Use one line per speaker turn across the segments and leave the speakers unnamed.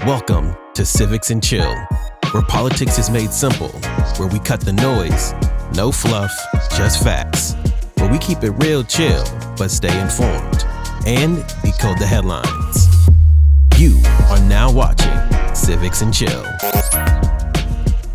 Welcome to Civics and Chill, where politics is made simple, where we cut the noise, no fluff, just facts, where we keep it real chill, but stay informed, and decode the headlines. You are now watching Civics and Chill.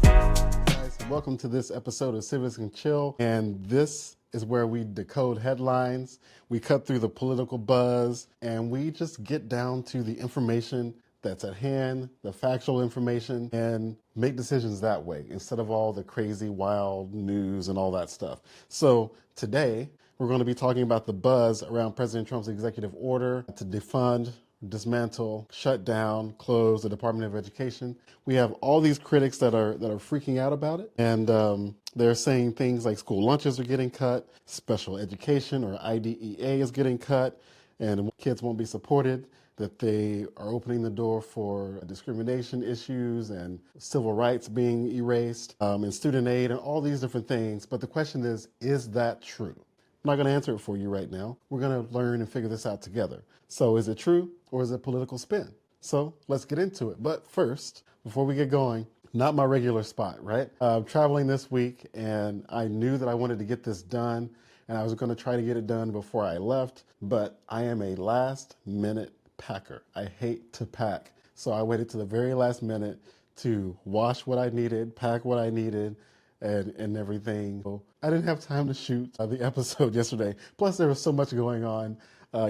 Guys, welcome to this episode of Civics and Chill, and this is where we decode headlines, we cut through the political buzz, and we just get down to the information that's at hand, the factual information, and make decisions that way instead of all the crazy, wild news and all that stuff. So today, we're going to be talking about the buzz around President Trump's executive order to defund, dismantle, shut down, close the Department of Education. We have all these critics that are freaking out about it, and they're saying things like school lunches are getting cut, special education or IDEA is getting cut, and kids won't be supported, that they are opening the door for discrimination issues and civil rights being erased, and student aid and all these different things. But the question is that true? I'm not going to answer it for you right now. We're going to learn and figure this out together. So is it true or is it political spin? So let's get into it. But first, before we get going, not my regular spot, right? I'm traveling this week and I knew that I wanted to get this done and I was going to try to get it done before I left, but I am a last minute packer. I hate to pack. So I waited to the very last minute to wash what I needed, pack what I needed, and everything. So I didn't have time to shoot the episode yesterday. Plus there was so much going on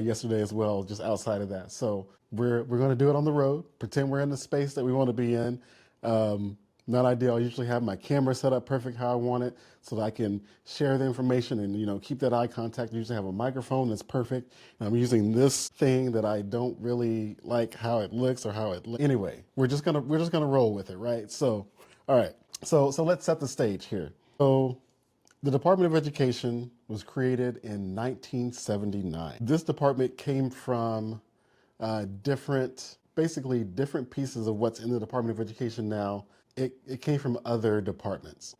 yesterday as well, just outside of that. So we're going to do it on the road, pretend we're in the space that we want to be in. Not ideal. I usually have my camera set up perfect how I want it so that I can share the information and, keep that eye contact. I usually have a microphone that's perfect. And I'm using this thing that I don't really like how it looks or how it looks. Anyway, we're just going to roll with it, right? So, all right. So let's set the stage here. So the Department of Education was created in 1979. This department came from different pieces of what's in the Department of Education now. It came from other departments.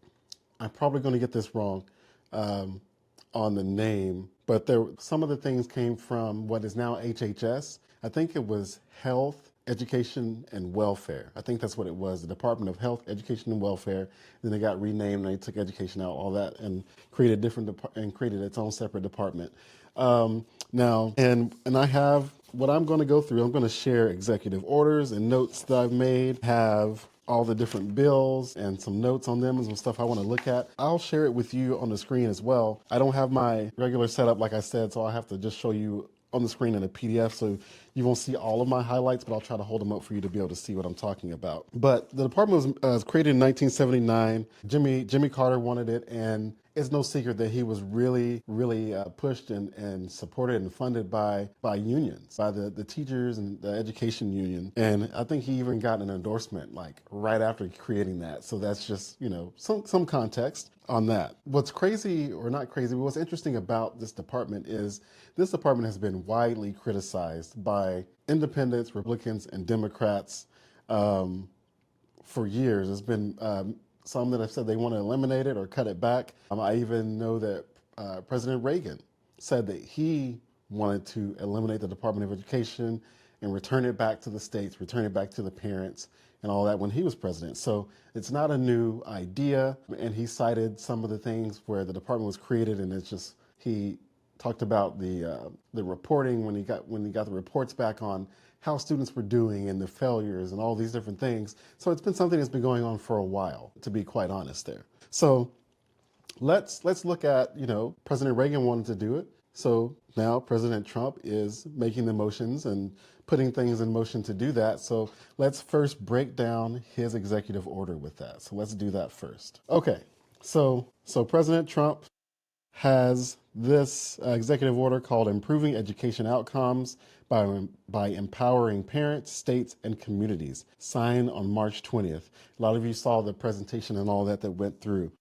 I'm probably going to get this wrong on the name, but some of the things came from what is now HHS. I think it was Health, Education, and Welfare. I think that's what it was, the Department of Health, Education, and Welfare. Then they got renamed and they took education out, all that, and created its own separate department. Now, and I have what I'm going to go through. I'm going to share executive orders and notes that I've made, have all the different bills and some notes on them and some stuff I want to look at. I'll share it with you on the screen as well. I don't have my regular setup, like I said, so I have to just show you on the screen in a PDF, so you won't see all of my highlights, but I'll try to hold them up for you to be able to see what I'm talking about. But the department was created in 1979. Jimmy Carter wanted it, and it's no secret that he was really pushed and supported and funded by unions, by the teachers and the education union. And I think he even got an endorsement like right after creating that. So that's just, some context on that. What's crazy, or not crazy, but what's interesting about this department is this department has been widely criticized by independents, Republicans, and Democrats for years. There's been some that have said they want to eliminate it or cut it back. I even know that President Reagan said that he wanted to eliminate the Department of Education and return it back to the states, return it back to the parents and all that when he was president. So it's not a new idea. And he cited some of the things where the department was created, and it's just, he talked about the reporting when he got the reports back on how students were doing and the failures and all these different things. So it's been something that's been going on for a while, to be quite honest there. So let's look at, President Reagan wanted to do it. So now President Trump is making the motions and putting things in motion to do that. So let's first break down his executive order with that. So let's do that first. Okay, so President Trump has this executive order called Improving Education Outcomes by Empowering Parents, States, and Communities, signed on March 20th. A lot of you saw the presentation and all that went through.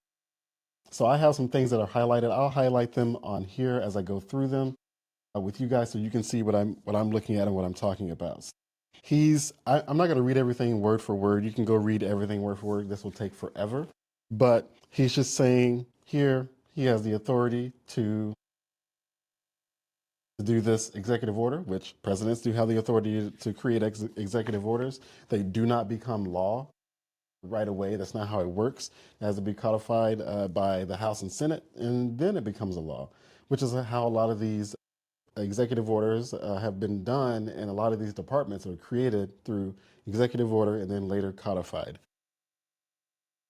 So I have some things that are highlighted. I'll highlight them on here as I go through them with you guys so you can see what I'm looking at and what I'm talking about. I'm not going to read everything word for word. You can go read everything word for word. This will take forever. But he's just saying here he has the authority to to do this executive order, which presidents do have the authority to create executive orders. They do not become law right away. That's not how it works. It has to be codified by the House and Senate, and then it becomes a law, which is how a lot of these executive orders have been done, and a lot of these departments are created through executive order and then later codified.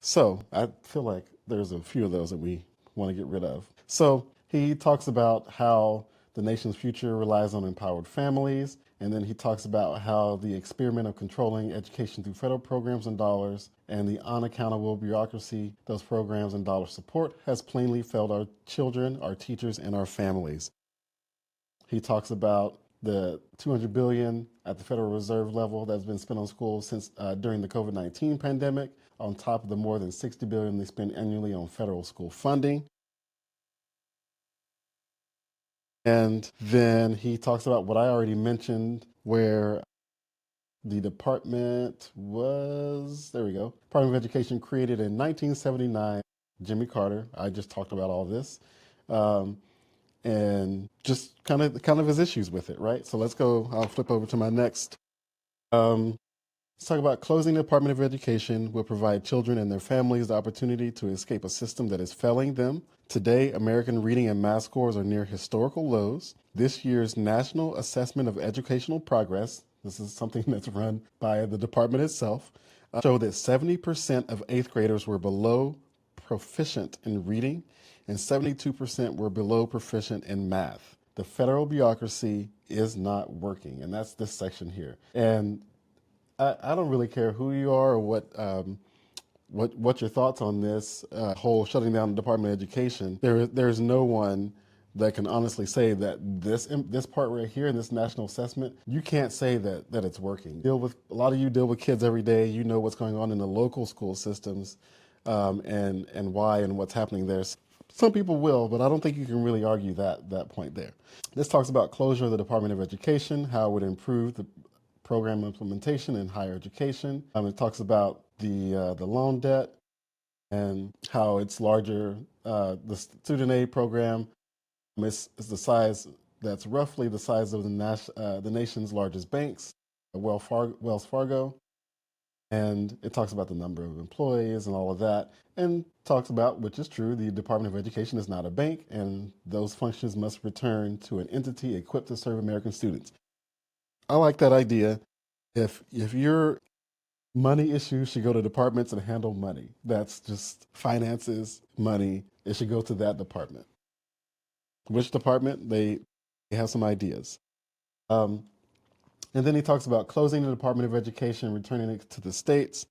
So I feel like there's a few of those that we want to get rid of. So he talks about how the nation's future relies on empowered families. And then he talks about how the experiment of controlling education through federal programs and dollars and the unaccountable bureaucracy those programs and dollars support has plainly failed our children, our teachers, and our families. He talks about the $200 billion at the Federal Reserve level that's been spent on schools since during the COVID-19 pandemic, on top of the more than $60 billion they spend annually on federal school funding. And then he talks about what I already mentioned, where the department was, there we go, Department of Education created in 1979, Jimmy Carter. I just talked about all this. And just kind of his issues with it, right? So let's go, I'll flip over to my next. Let's talk about closing the Department of Education will provide children and their families the opportunity to escape a system that is failing them. Today, American reading and math scores are near historical lows. This year's National Assessment of Educational Progress, this is something that's run by the department itself, showed that 70% of eighth graders were below proficient in reading and 72% were below proficient in math. The federal bureaucracy is not working, and that's this section here. And I don't really care who you are or what your thoughts on this whole shutting down the Department of Education. There's no one that can honestly say that this part right here in this national assessment, you can't say that it's working. A lot of you deal with kids every day. You know what's going on in the local school systems, and why and what's happening there. Some people will, but I don't think you can really argue that point there. This talks about closure of the Department of Education, how it would improve the program implementation in higher education. It talks about the loan debt and how it's larger. The student aid program is the size that's roughly the size of the nation's largest banks, Wells Fargo. And it talks about the number of employees and all of that, and talks about, which is true, the Department of Education is not a bank, and those functions must return to an entity equipped to serve American students. I like that idea. If your money issues should go to departments that handle money, that's just finances, money. It should go to that department. Which department? They have some ideas. And then he talks about closing the Department of Education, returning it to the states.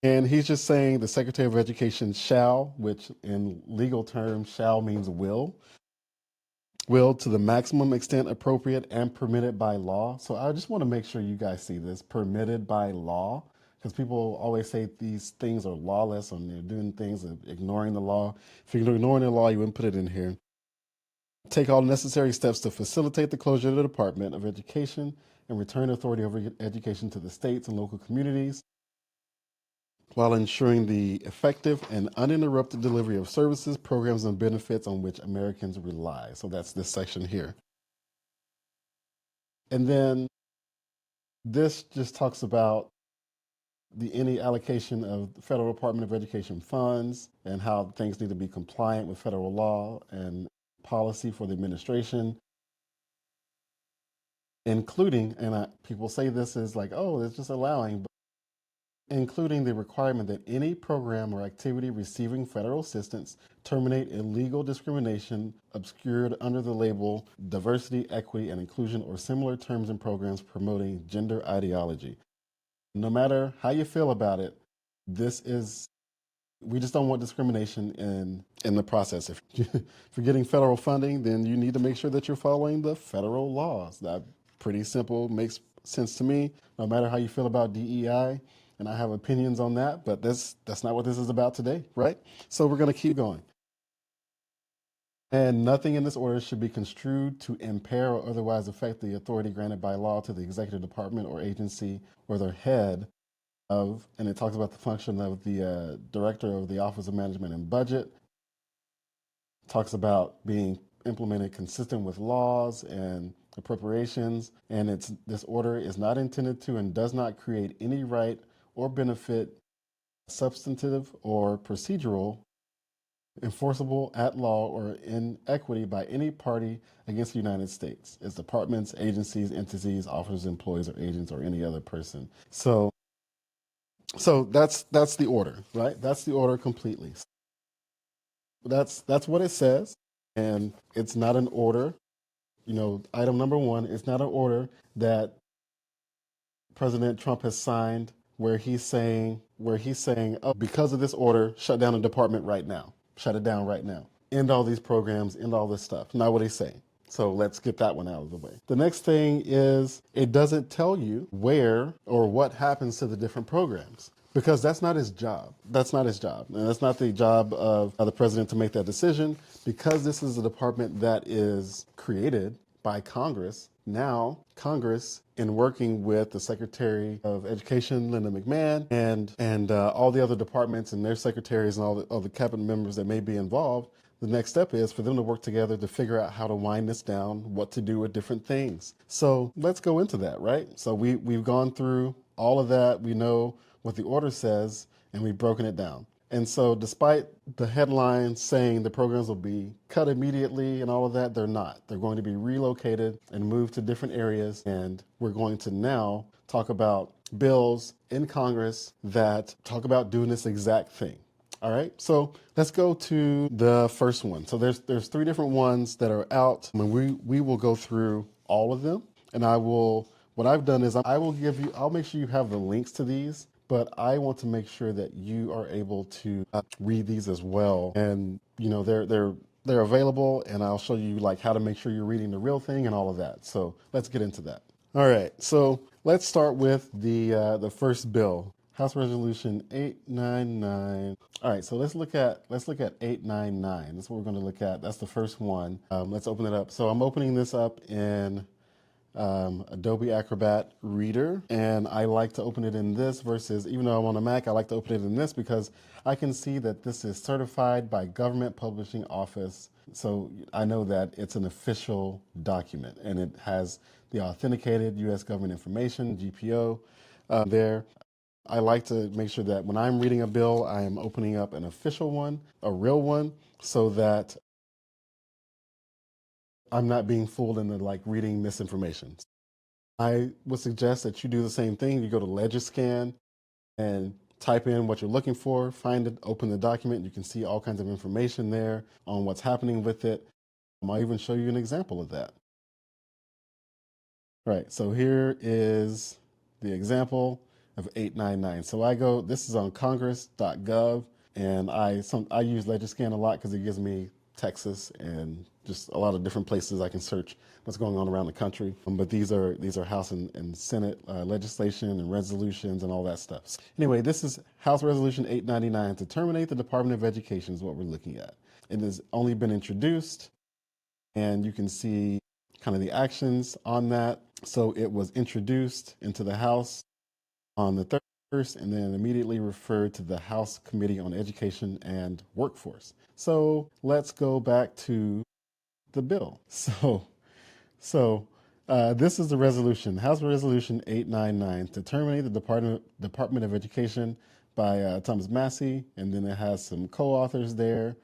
And he's just saying the Secretary of Education shall, which in legal terms, shall means will to the maximum extent appropriate and permitted by law. So I just want to make sure you guys see this, permitted by law, because people always say these things are lawless and they're doing things and ignoring the law. If you're ignoring the law, you wouldn't put it in here. Take all necessary steps to facilitate the closure of the Department of Education and return authority over education to the states and local communities while ensuring the effective and uninterrupted delivery of services, programs, and benefits on which Americans rely. So that's this section here. And then this just talks about any allocation of the Federal Department of Education funds and how things need to be compliant with federal law and policy for the administration, including, and people say this is like, oh, it's just allowing, including the requirement that any program or activity receiving federal assistance terminate illegal discrimination obscured under the label diversity, equity, and inclusion or similar terms and programs promoting gender ideology. No matter how you feel about it, we just don't want discrimination in the process. If you're getting federal funding, then you need to make sure that you're following the federal laws. That pretty simple, makes sense to me. No matter how you feel about DEI, and I have opinions on that, but that's not what this is about today, right? So we're going to keep going. And nothing in this order should be construed to impair or otherwise affect the authority granted by law to the executive department or agency or their head of, and it talks about the function of the director of the Office of Management and Budget. It talks about being implemented consistent with laws and appropriations, and this order is not intended to and does not create any right or benefit, substantive or procedural, enforceable at law or in equity by any party against the United States, its departments, agencies, entities, officers, employees, or agents, or any other person. So that's the order, right? That's the order completely. That's what it says, and it's not an order. Item number one, it's not an order that President Trump has signed where he's saying, oh, because of this order, shut down the department right now. Shut it down right now. End all these programs, end all this stuff. Not what he's saying. So let's get that one out of the way. The next thing is it doesn't tell you where or what happens to the different programs because that's not his job. That's not his job. And that's not the job of the president to make that decision because this is a department that is created by Congress. Now, Congress, in working with the Secretary of Education, Linda McMahon, and all the other departments and their secretaries and all the cabinet members that may be involved, the next step is for them to work together to figure out how to wind this down, what to do with different things. So let's go into that, right? So we've gone through all of that. We know what the order says, and we've broken it down. And so despite the headline saying the programs will be cut immediately and all of that, they're not. They're going to be relocated and moved to different areas. And we're going to now talk about bills in Congress that talk about doing this exact thing. All right, so let's go to the first one. So there's three different ones that are out. I mean, we will go through all of them, and what I've done is I'll make sure you have the links to these, but I want to make sure that you are able to read these as well. And they're available, and I'll show you like how to make sure you're reading the real thing and all of that. So let's get into that. All right, so let's start with the first bill. House Resolution 899. All right, so let's look at 899. That's what we're going to look at. That's the first one. Let's open it up. So I'm opening this up in Adobe Acrobat Reader, and I like to open it in this versus, even though I'm on a Mac, I like to open it in this because I can see that this is certified by Government Publishing Office. So I know that it's an official document, and it has the authenticated U.S. government information, GPO, there. I like to make sure that when I'm reading a bill, I am opening up an official one, a real one, so that I'm not being fooled into like reading misinformation. I would suggest that you do the same thing. You go to Legiscan and type in what you're looking for, find it, open the document. You can see all kinds of information there on what's happening with it. I'll even show you an example of that. Right, so here is the example of 899. So this is on congress.gov, and I use Legiscan a lot because it gives me Texas and just a lot of different places I can search what's going on around the country. But these are House and Senate legislation and resolutions and all that stuff. Anyway, this is House Resolution 899 to terminate the Department of Education is what we're looking at. It has only been introduced, and you can see kind of the actions on that. So it was introduced into the House on the 1st and then immediately referred to the House Committee on Education and Workforce. So let's go back to the bill. So this is the resolution, House Resolution 899 to terminate the Department of Education by Thomas Massey, and then it has some co-authors there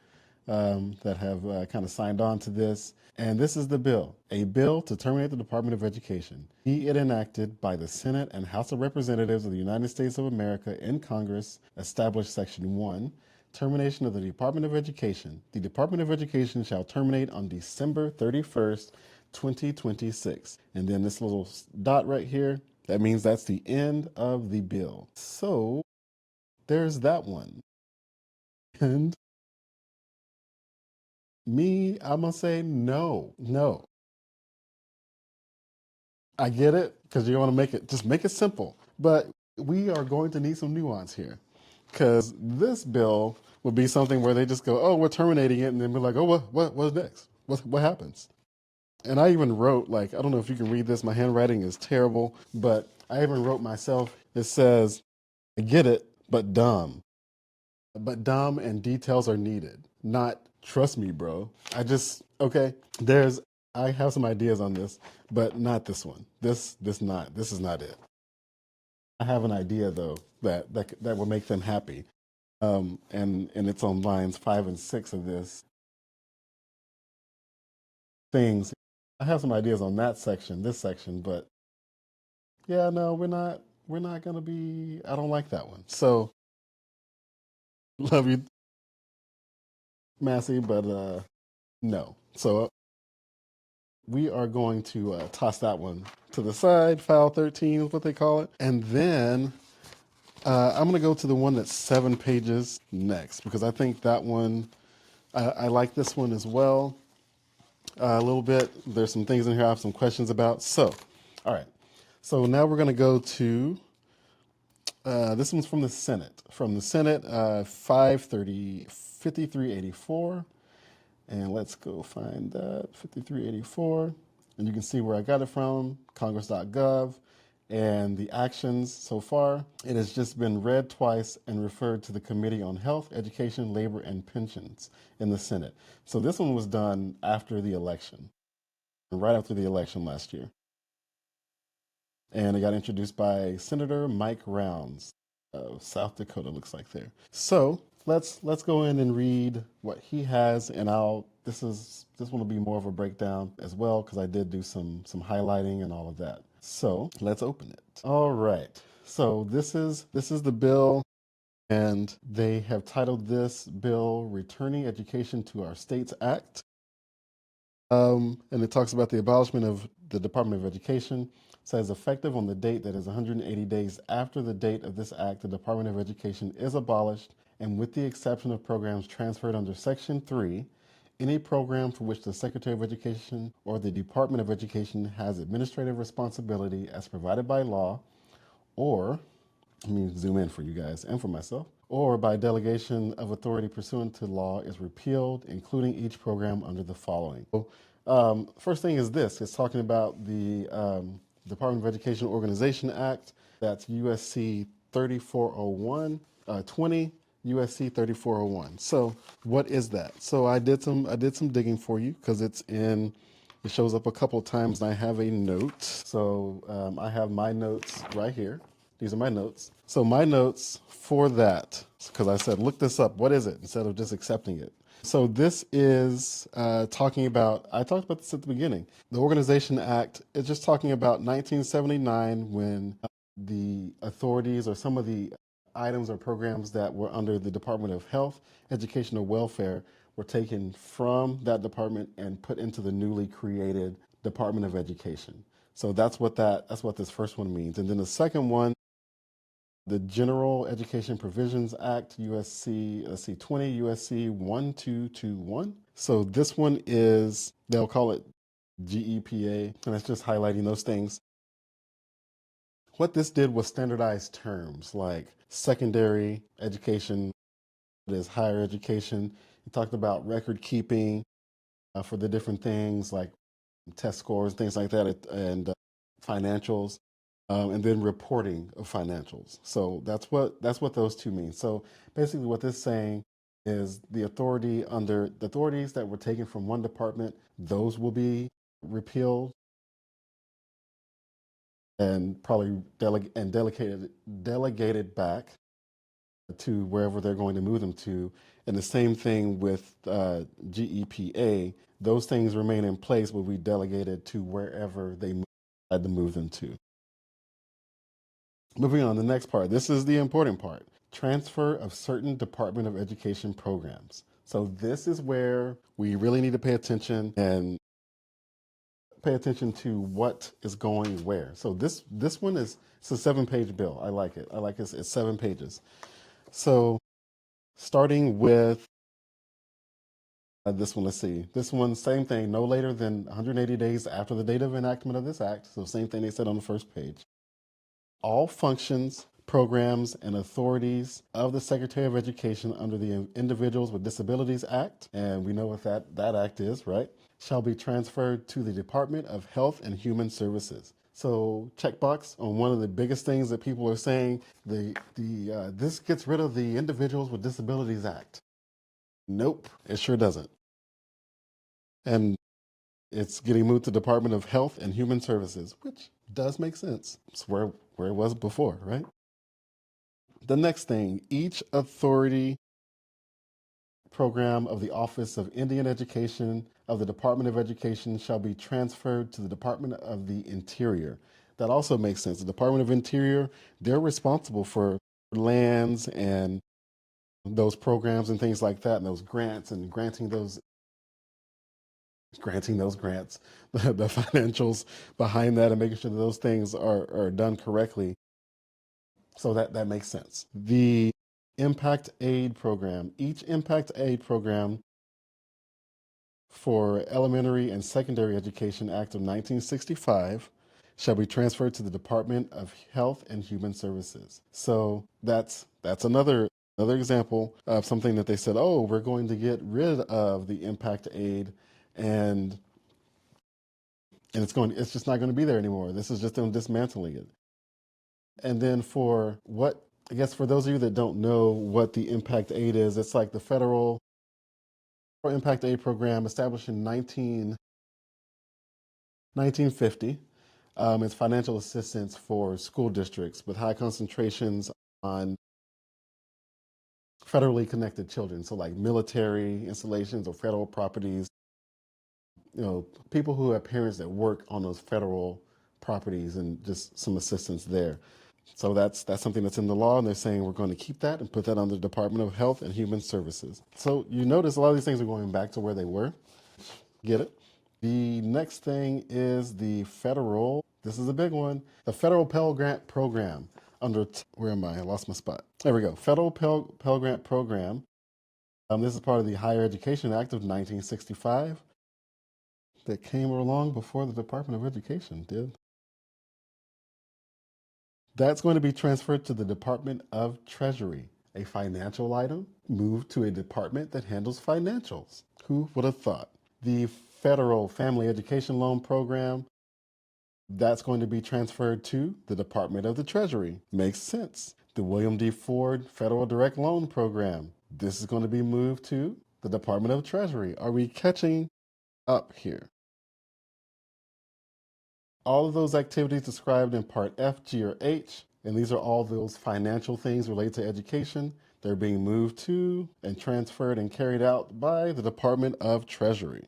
that have kind of signed on to this. And this is the bill, a bill to terminate the Department of Education. Be it enacted by the Senate and House of Representatives of the United States of America in Congress, establish Section 1, termination of the Department of Education. The Department of Education shall terminate on December 31st, 2026. And then this little dot right here, that means that's the end of the bill. So there's that one. And I'm gonna say no. I get it because you want to make it simple, but we are going to need some nuance here because this bill would be something where they just go, "Oh, we're terminating it," and then we're like, "Oh, what's next? What happens?" And I even wrote I don't know if you can read this. My handwriting is terrible, but I even wrote myself. It says, "I get it, but dumb." But dumb and details are needed. Not trust me, bro. Okay. I have some ideas on this, but not this one. This is not it. I have an idea though that will make them happy. And it's on lines 5 and 6 of this things. I have some ideas on this section, but yeah, no, we're not gonna be. I don't like that one. So love you, Massey, but no. So we are going to toss that one to the side. File 13 is what they call it, and then I'm going to go to the one that's 7 pages next because I think that one, I like this one as well a little bit. There's some things in here I have some questions about. So, all right. So now we're going to go to, this one's from the Senate. From the Senate, 5384. And let's go find that, 5384. And you can see where I got it from, congress.gov. And the actions so far, it has just been read twice and referred to the Committee on Health, Education, Labor, and Pensions in the Senate. So this one was done after the election, right after the election last year. And it got introduced by Senator Mike Rounds of South Dakota, looks like there. So let's go in and read what he has, and this one will be more of a breakdown as well because I did do some highlighting and all of that. So let's open it. All right. So this is the bill, and they have titled this bill "Returning Education to Our States Act." And it talks about the abolishment of the Department of Education. It says effective on the date that is 180 days after the date of this act, the Department of Education is abolished, and with the exception of programs transferred under Section 3, any program for which the Secretary of Education or the Department of Education has administrative responsibility as provided by law, or, let me zoom in for you guys and for myself, or by delegation of authority pursuant to law is repealed, including each program under the following. So, first thing is this. It's talking about the Department of Education Organization Act. That's USC 3401, 20 USC 3401. So what is that? So I did some digging for you because it shows up a couple of times and I have a note. So I have my notes right here. These are my notes. So my notes for that, because I said, look this up. What is it? Instead of just accepting it. So this is talking about, I talked about this at the beginning. The Organization Act is just talking about 1979 when the authorities or some of the items or programs that were under the Department of Health, Education, or Welfare were taken from that department and put into the newly created Department of Education. So that's what this first one means. And then the second one, the General Education Provisions Act, USC, 20 USC 1221. So this one is, they'll call it GEPA, and it's just highlighting those things. What this did was standardize terms like secondary education, is higher education. It talked about record keeping for the different things like test scores, things like that, and financials, and then reporting of financials. So that's what those two mean. So basically, what this is saying is the authorities that were taken from one department, those will be repealed and probably delegated back to wherever they're going to move them to. And the same thing with GEPA. Those things remain in place, but we delegated to wherever they had to move them to. Moving on, the next part. This is the important part. Transfer of certain Department of Education programs. So this is where we really need to pay attention and pay attention to what is going where. So this one it's a 7-page bill. I like it. It's 7 pages. So starting with this one, let's see. This one, same thing, no later than 180 days after the date of enactment of this act. So same thing they said on the first page. All functions, programs, and authorities of the Secretary of Education under the Individuals with Disabilities Act, and we know what that act is, right, shall be transferred to the Department of Health and Human Services. So checkbox on one of the biggest things that people are saying, this gets rid of the Individuals with Disabilities Act. Nope, it sure doesn't. And It's getting moved to Department of Health and Human Services, which does make sense. It's where it was before, right? The next thing, each authority program of the Office of Indian Education of the Department of Education shall be transferred to the Department of the Interior. That also makes sense. The Department of Interior, they're responsible for lands and those programs and things like that, and those grants and granting those grants, the financials behind that, and making sure that those things are done correctly. So that makes sense. The Impact Aid Program, each Impact Aid Program for Elementary and Secondary Education Act of 1965 shall be transferred to the Department of Health and Human Services. So that's another example of something that they said, oh, we're going to get rid of the impact aid, and it's just not going to be there anymore. This is just them dismantling it. And then for what, I guess for those of you that don't know what the impact aid is, it's like the federal impact aid program established in 1950. It's financial assistance for school districts with high concentrations on federally connected children. So like military installations or federal properties, people who have parents that work on those federal properties, and just some assistance there. So that's something that's in the law, and they're saying we're going to keep that and put that under the Department of Health and Human Services. So you notice a lot of these things are going back to where they were. Get it? The next thing is the federal, this is a big one, the Federal Pell Grant Program under, where am I? I lost my spot. There we go. Federal Pell Grant Program. This is part of the Higher Education Act of 1965 that came along before the Department of Education did. That's going to be transferred to the Department of Treasury. A financial item moved to a department that handles financials. Who would have thought? The Federal Family Education Loan Program, that's going to be transferred to the Department of the Treasury. Makes sense. The William D. Ford Federal Direct Loan Program, this is going to be moved to the Department of Treasury. Are we catching up here? All of those activities described in Part F, G, or H, and these are all those financial things related to education, they're being moved to and transferred and carried out by the Department of Treasury.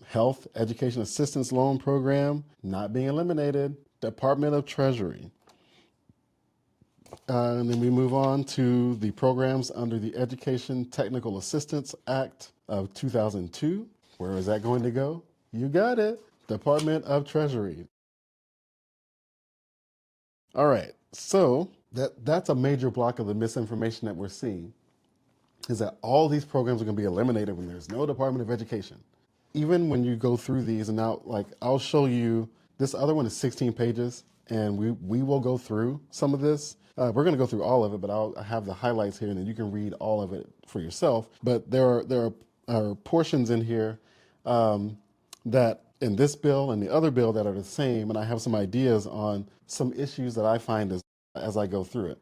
Health Education Assistance Loan Program, not being eliminated, Department of Treasury. And then we move on to the programs under the Education Technical Assistance Act of 2002. Where is that going to go? You got it. Department of Treasury. All right, so that's a major block of the misinformation that we're seeing, is that all these programs are going to be eliminated when there's no Department of Education. Even when you go through these, and now, like, I'll show you, this other one is 16 pages, and we will go through some of this. We're going to go through all of it, but I have the highlights here, and then you can read all of it for yourself. But there are portions in here that in this bill and the other bill that are the same, and I have some ideas on some issues that I find as I go through it.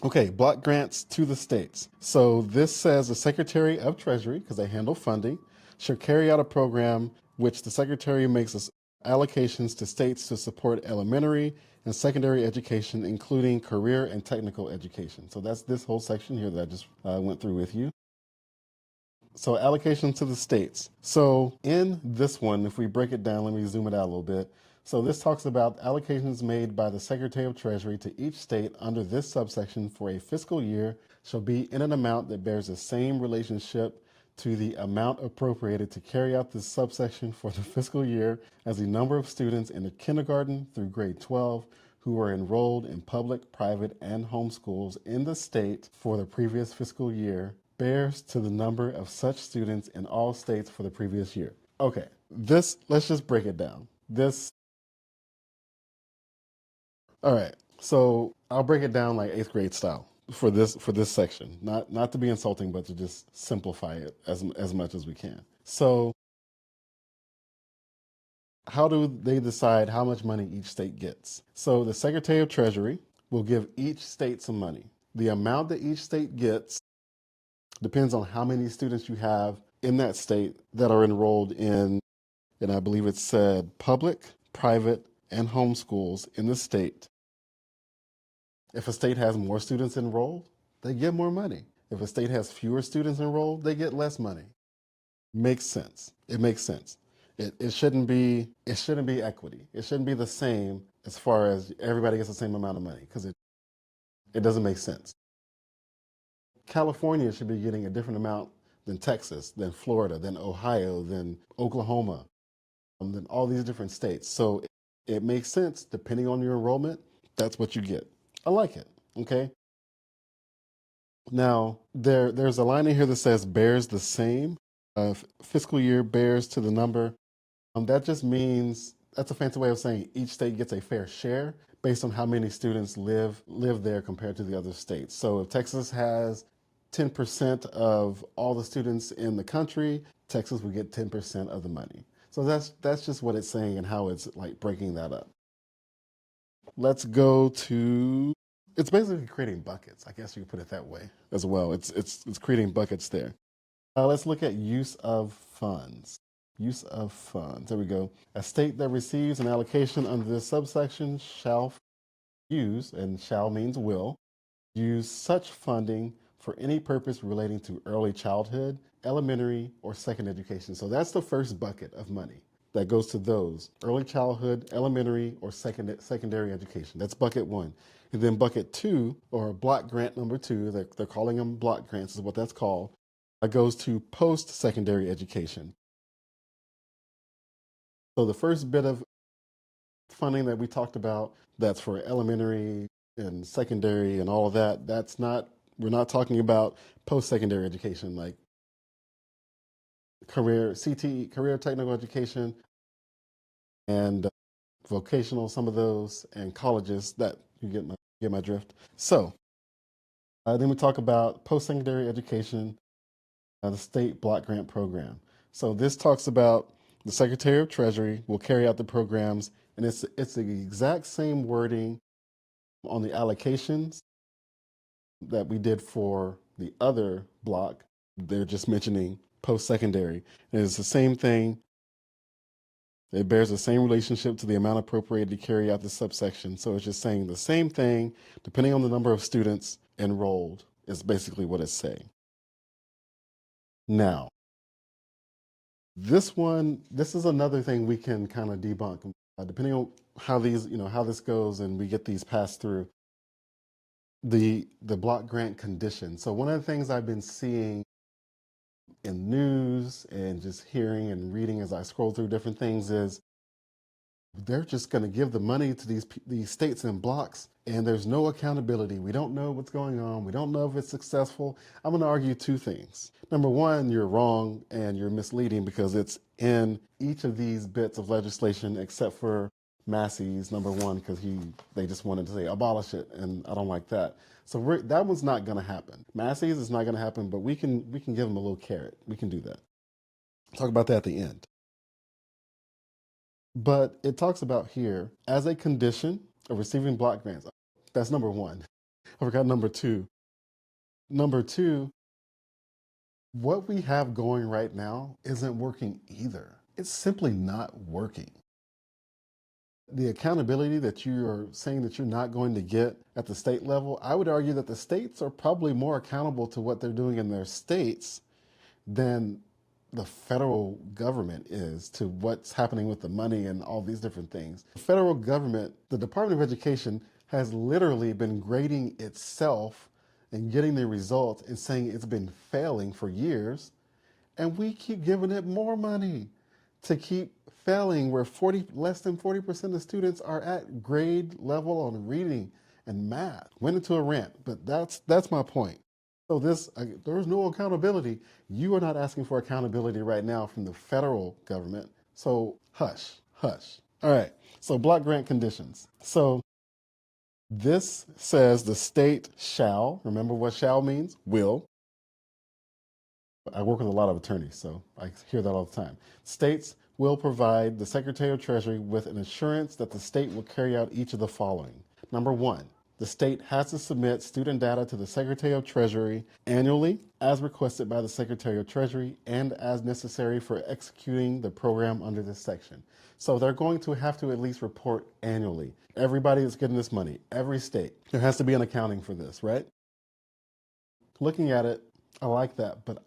Okay, block grants to the states. So this says the Secretary of Treasury, because they handle funding, should carry out a program which the Secretary makes allocations to states to support elementary and secondary education, including career and technical education. So that's this whole section here that I just went through with you. So allocation to the states. So in this one, if we break it down, let me zoom it out a little bit. So this talks about allocations made by the Secretary of Treasury to each state under this subsection for a fiscal year shall be in an amount that bears the same relationship to the amount appropriated to carry out this subsection for the fiscal year as the number of students in the kindergarten through grade 12 who were enrolled in public, private, and home schools in the state for the previous fiscal year bears to the number of such students in all states for the previous year. Okay, let's just break it down. All right, so I'll break it down like 8th grade style for this section. Not to be insulting, but to just simplify it as much as we can. So how do they decide how much money each state gets? So the Secretary of Treasury will give each state some money. The amount that each state gets depends on how many students you have in that state that are enrolled in, and I believe it said public, private, and homeschools in the state. If a state has more students enrolled, they get more money. If a state has fewer students enrolled, they get less money. Makes sense. It makes sense. It shouldn't be equity. It shouldn't be the same as far as everybody gets the same amount of money because it doesn't make sense. California should be getting a different amount than Texas, than Florida, than Ohio, than Oklahoma, than all these different states. So it makes sense depending on your enrollment. That's what you get. I like it. Okay. Now there's a line in here that says bears the same. Fiscal year bears to the number. That just means that's a fancy way of saying each state gets a fair share based on how many students live there compared to the other states. So if Texas has 10% of all the students in the country, Texas would get 10% of the money. So that's just what it's saying and how it's like breaking that up. Let's go to, it's basically creating buckets. I guess you could put it that way as well. It's creating buckets there. Let's look at use of funds. Use of funds. There we go. A state that receives an allocation under this subsection shall use, and shall means will, use such funding for any purpose relating to early childhood, elementary, or second education. So that's the first bucket of money that goes to those early childhood, elementary, or secondary education. That's bucket one. And then bucket two, or block grant number two, they're calling them block grants, is what that's called, goes to post-secondary education. So the first bit of funding that we talked about, that's for elementary and secondary and all of that, we're not talking about post-secondary education like career technical education, and vocational, some of those, and colleges. That you get my drift. So then we talk about post-secondary education, the state block grant program. So this talks about the Secretary of Treasury will carry out the programs, and it's the exact same wording on the allocations that we did for the other block. They're just mentioning post-secondary. And it's the same thing. It bears the same relationship to the amount appropriated to carry out the subsection. So it's just saying the same thing, depending on the number of students enrolled, is basically what it's saying. Now, this is another thing we can kind of debunk, depending on how this goes and we get these passed through. The block grant condition. So one of the things I've been seeing in news and just hearing and reading as I scroll through different things is they're just going to give the money to these states in blocks, and there's no accountability. We don't know what's going on. We don't know if it's successful. I'm going to argue two things. Number one, you're wrong and you're misleading because it's in each of these bits of legislation except for Massey's number one, because they just wanted to say abolish it, and I don't like that. So that one's not going to happen. Massey's is not going to happen, but we can give them a little carrot. We can do that. Talk about that at the end. But it talks about here as a condition of receiving block grants. That's number one. I forgot number two. Number two, what we have going right now isn't working either. It's simply not working. The accountability that you are saying that you're not going to get at the state level, I would argue that the states are probably more accountable to what they're doing in their states than the federal government is to what's happening with the money and all these different things. The federal government, the Department of Education, has literally been grading itself and getting the results and saying it's been failing for years, and we keep giving it more money to keep failing, where less than 40% of students are at grade level on reading and math. Went into a rant, but that's my point. So there's no accountability. You are not asking for accountability right now from the federal government. So hush, hush. All right, so block grant conditions. So this says the state shall, remember what shall means? Will. I work with a lot of attorneys, so I hear that all the time. States will provide the Secretary of Treasury with an assurance that the state will carry out each of the following. Number one, The state has to submit student data to the Secretary of Treasury annually as requested by the Secretary of Treasury and as necessary for executing the program under this section. So they're going to have to at least report annually. Everybody that's getting this money, every state, there has to be an accounting for this, right? Looking at it, I like that, but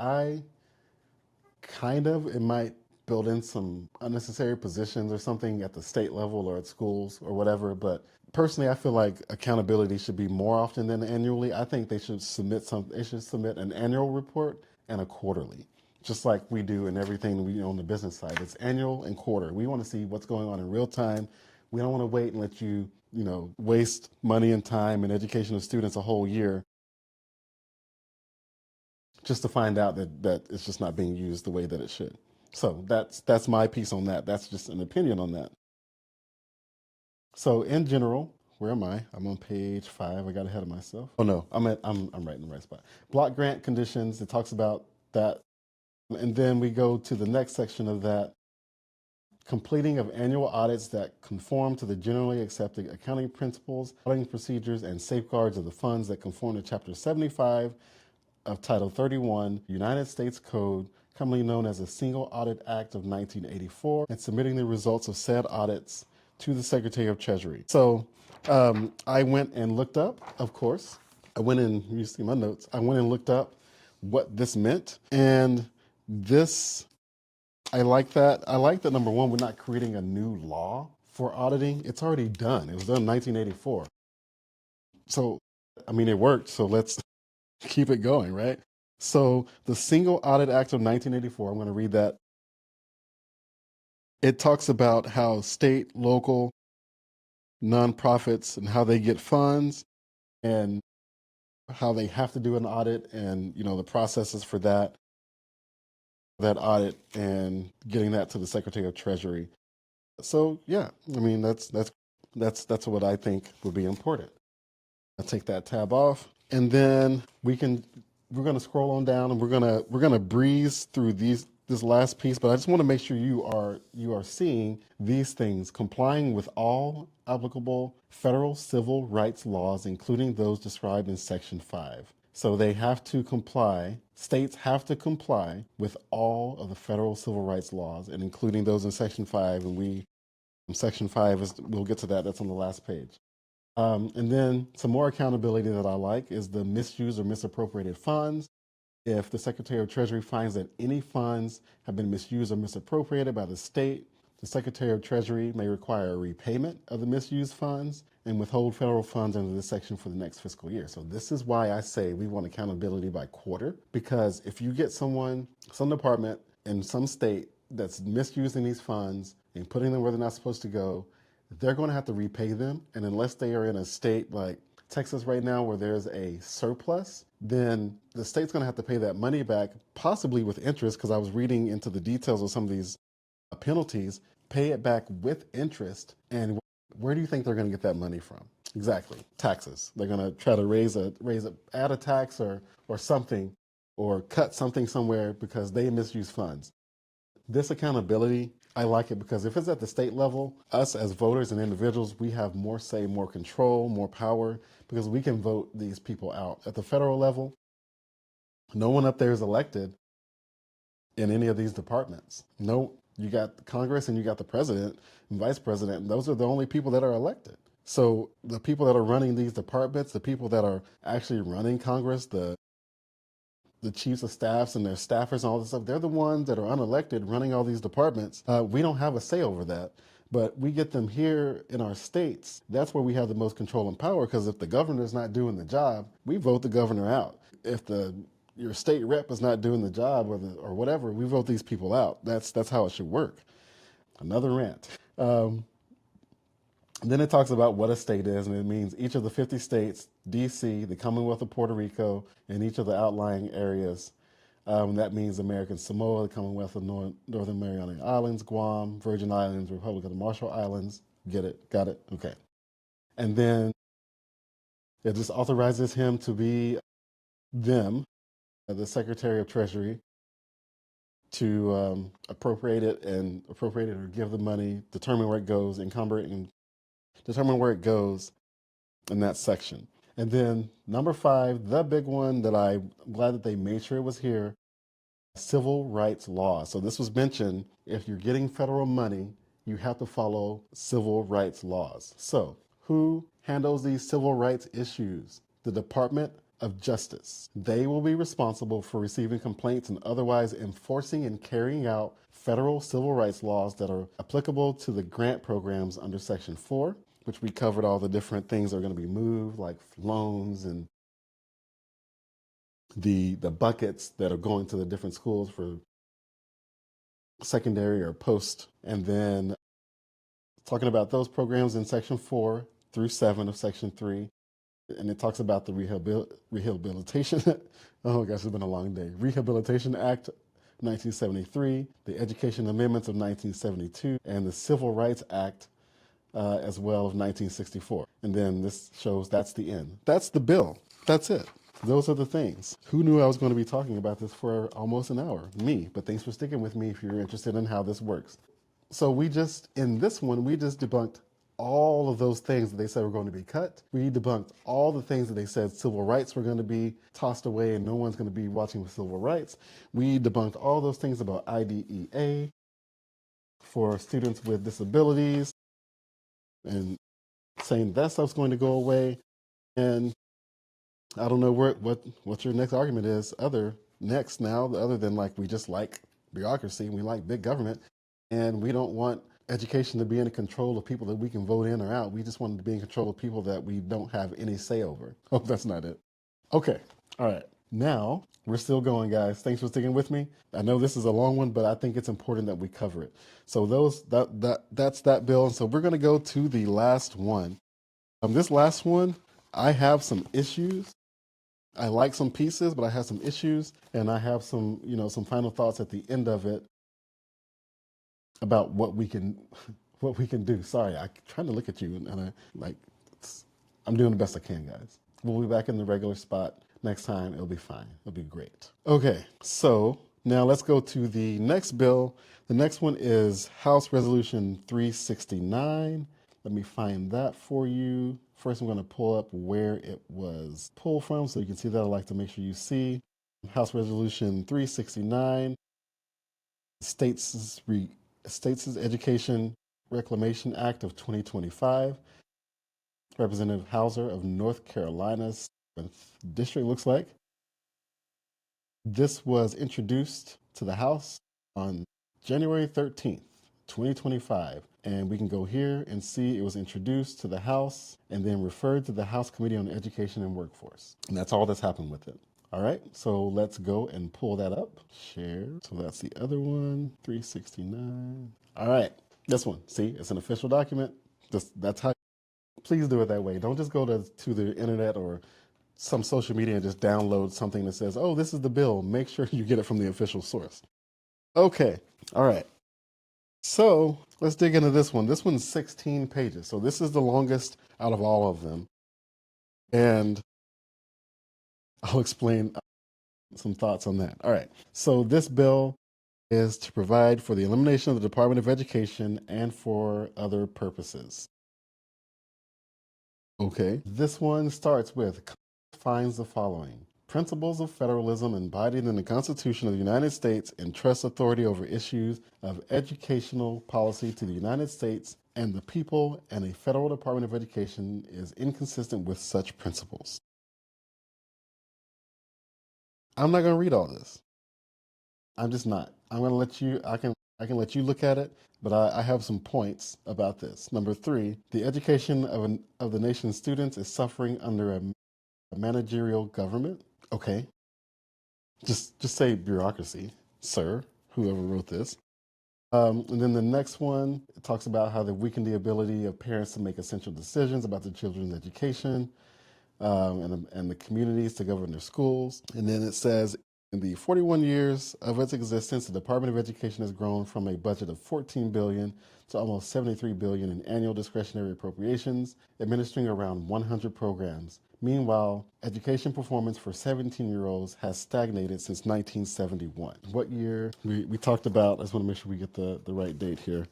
it might build in some unnecessary positions or something at the state level or at schools or whatever. But personally, I feel like accountability should be more often than annually. I think they should submit an annual report and a quarterly, just like we do in everything we do on the business side. It's annual and quarter. We want to see what's going on in real time. We don't want to wait and let you waste money and time and education of students a whole year just to find out that it's just not being used the way that it should. So that's my piece on that. That's just an opinion on that. So in general, where am I? I'm on page 5. I got ahead of myself. Oh no, I'm right in the right spot. Block grant conditions. It talks about that, and then we go to the next section of that. Completing of annual audits that conform to the generally accepted accounting principles, auditing procedures, and safeguards of the funds that conform to Chapter 75 of Title 31, United States Code, commonly known as the Single Audit Act of 1984, and submitting the results of said audits to the Secretary of Treasury. So I went and looked up, of course. You see my notes, I went and looked up what this meant. And this, I like that. I like that, number one, we're not creating a new law for auditing. It's already done. It was done in 1984. So, it worked. So let's keep it going, right? So the Single Audit Act of 1984, I'm going to read that. It talks about how state, local, nonprofits and how they get funds and how they have to do an audit and, the processes for that audit and getting that to the Secretary of Treasury. So yeah, that's what I think would be important. I'll take that tab off, and then we're going to scroll on down, and we're going to breeze through this last piece. But I just want to make sure you are seeing these things: complying with all applicable federal civil rights laws, including those described in Section 5. So they have to comply. States have to comply with all of the federal civil rights laws, and including those in Section 5. And Section 5 we'll get to that. That's on the last page. And then some more accountability that I like is the misuse or misappropriated funds. If the Secretary of Treasury finds that any funds have been misused or misappropriated by the state, the Secretary of Treasury may require a repayment of the misused funds and withhold federal funds under this section for the next fiscal year. So this is why I say we want accountability by quarter, because if you get some department in some state that's misusing these funds and putting them where they're not supposed to go, they're going to have to repay them. And unless they are in a state like Texas right now where there's a surplus, then the state's going to have to pay that money back, possibly with interest, because I was reading into the details of some of these penalties, pay it back with interest. And where do you think they're going to get that money from? Exactly, taxes. They're going to try to add a tax or something, or cut something somewhere because they misuse funds. This accountability, I like it because if it's at the state level, us as voters and individuals, we have more say, more control, more power, because we can vote these people out. At the federal level, no one up there is elected in any of these departments. No, you got Congress and you got the president and vice president, and those are the only people that are elected. So the people that are running these departments, the people that are actually running Congress, the chiefs of staffs and their staffers and all this stuff, they're the ones that are unelected running all these departments. We don't have a say over that, but we get them here in our states. That's where we have the most control and power, because if the governor's not doing the job, we vote the governor out. If your state rep is not doing the job or whatever, we vote these people out. That's how it should work. Another rant. Then it talks about what a state is, and it means each of the 50 states, D.C., the Commonwealth of Puerto Rico, and each of the outlying areas. That means American Samoa, the Commonwealth of Northern Mariana Islands, Guam, Virgin Islands, Republic of the Marshall Islands. Get it? Got it? Okay. And then it just authorizes him to be the Secretary of Treasury, to appropriate it or give the money, determine where it goes, determine where it goes, in that section. And then number 5, the big one that I'm glad that they made sure it was here, civil rights law. So this was mentioned, if you're getting federal money, you have to follow civil rights laws. So who handles these civil rights issues? The Department of Justice. They will be responsible for receiving complaints and otherwise enforcing and carrying out federal civil rights laws that are applicable to the grant programs under Section 4, which we covered all the different things that are going to be moved, like loans and the buckets that are going to the different schools for secondary or post. And then talking about those programs in Section 4 through 7 of Section 3. And it talks about the Rehabilitation. Oh gosh, it's been a long day. Rehabilitation Act 1973, the Education Amendments of 1972, and the Civil Rights Act as well of 1964. And then this shows that's the end. That's the bill. That's it. Those are the things. Who knew I was going to be talking about this for almost an hour? Me. But thanks for sticking with me if you're interested in how this works. So in this one, we just debunked all of those things that they said were going to be cut. We debunked all the things that they said civil rights were going to be tossed away and no one's going to be watching for civil rights. We debunked all those things about IDEA for students with disabilities and saying that stuff's going to go away. And I don't know what your next argument is other than like we just like bureaucracy and we like big government and we don't want education to be in control of people that we can vote in or out. We just want to be in control of people that we don't have any say over. Oh, that's not it. Okay. All right. Now we're still going, guys. Thanks for sticking with me. I know this is a long one, but I think it's important that we cover it. So that's that bill. And so we're going to go to the last one. This last one, I have some issues. I like some pieces, but I have some issues, and I have some final thoughts at the end of it about what we can do. Sorry, I'm trying to look at you, and I'm doing the best I can, guys. We'll be back in the regular spot next time. It'll be fine. It'll be great. Okay, so now let's go to the next bill. The next one is House Resolution 369. Let me find that for you. First, I'm going to pull up where it was pulled from so you can see that. I like to make sure you see. House Resolution 369 states Education Reclamation Act of 2025. Representative Hauser of North Carolina's district, looks like. This was introduced to the House on January 13th, 2025. And we can go here and see it was introduced to the House and then referred to the House Committee on Education and Workforce. And that's all that's happened with it. All right, so let's go and pull that up. Share. So that's the other one, 369. All right, this one. See, it's an official document. That's how. Please do it that way. Don't just go to the internet or some social media and just download something that says, oh, this is the bill. Make sure you get it from the official source. Okay, all right. So let's dig into this one. This one's 16 pages. So this is the longest out of all of them. And I'll explain some thoughts on that. All right. So this bill is to provide for the elimination of the Department of Education and for other purposes. Okay. This one starts with finds the following. Principles of federalism embodied in the Constitution of the United States entrusts authority over issues of educational policy to the United States and the people, and a federal Department of Education is inconsistent with such principles. I'm not going to read all this. I'm just not. I'm going to let you, I can let you look at it, but I have some points about this. Number 3, the education of the nation's students is suffering under a managerial government. Okay. Just say bureaucracy, sir, whoever wrote this. And then the next one, it talks about how they weaken the ability of parents to make essential decisions about their children's education and the communities to govern their schools. And then it says, in the 41 years of its existence, the Department of Education has grown from a budget of $14 billion to almost $73 billion in annual discretionary appropriations, administering around 100 programs. Meanwhile, education performance for 17-year-olds has stagnated since 1971. What year? We talked about, I just want to make sure we get the right date here.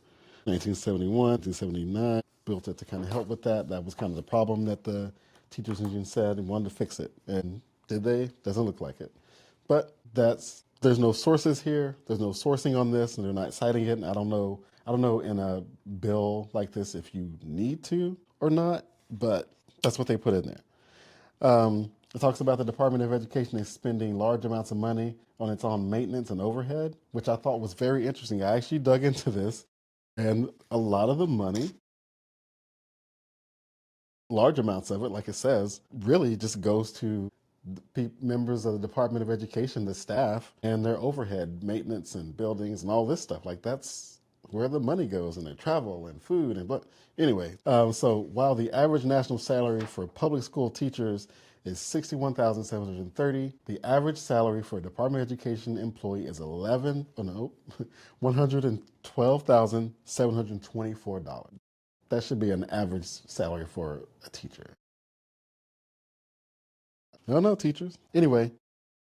1971, 1979. built it to kind of help with that. That was kind of the problem that the teachers union said and wanted to fix it. And did they? Doesn't look like it. But there's no sources here. There's no sourcing on this, and they're not citing it. And I don't know in a bill like this if you need to or not, but that's what they put in there. It talks about the Department of Education is spending large amounts of money on its own maintenance and overhead, which I thought was very interesting. I actually dug into this, and a lot of the money, large amounts of it, like it says, really just goes to members of the Department of Education, the staff, and their overhead, maintenance and buildings and all this stuff. Like that's where the money goes, and their travel and food and but anyway. So while the average national salary for public school teachers is $61,730, the average salary for a Department of Education employee is $112,724. That should be an average salary for a teacher. No, teachers. Anyway,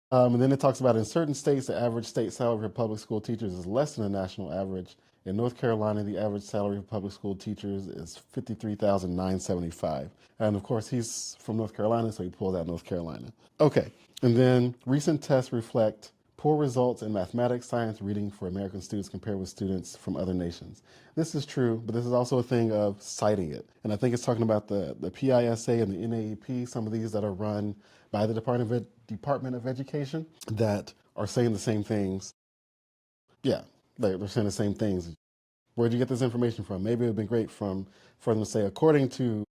and then it talks about in certain states, the average state salary for public school teachers is less than the national average. In North Carolina, the average salary for public school teachers is $53,975. And of course, he's from North Carolina, so he pulls out North Carolina. Okay, and then recent tests reflect poor results in mathematics, science, reading for American students compared with students from other nations. This is true, but this is also a thing of citing it. And I think it's talking about the PISA and the NAEP, some of these that are run by the Department of Education that are saying the same things. Yeah, they're saying the same things. Where'd you get this information from? Maybe it would have been great for them to say, according to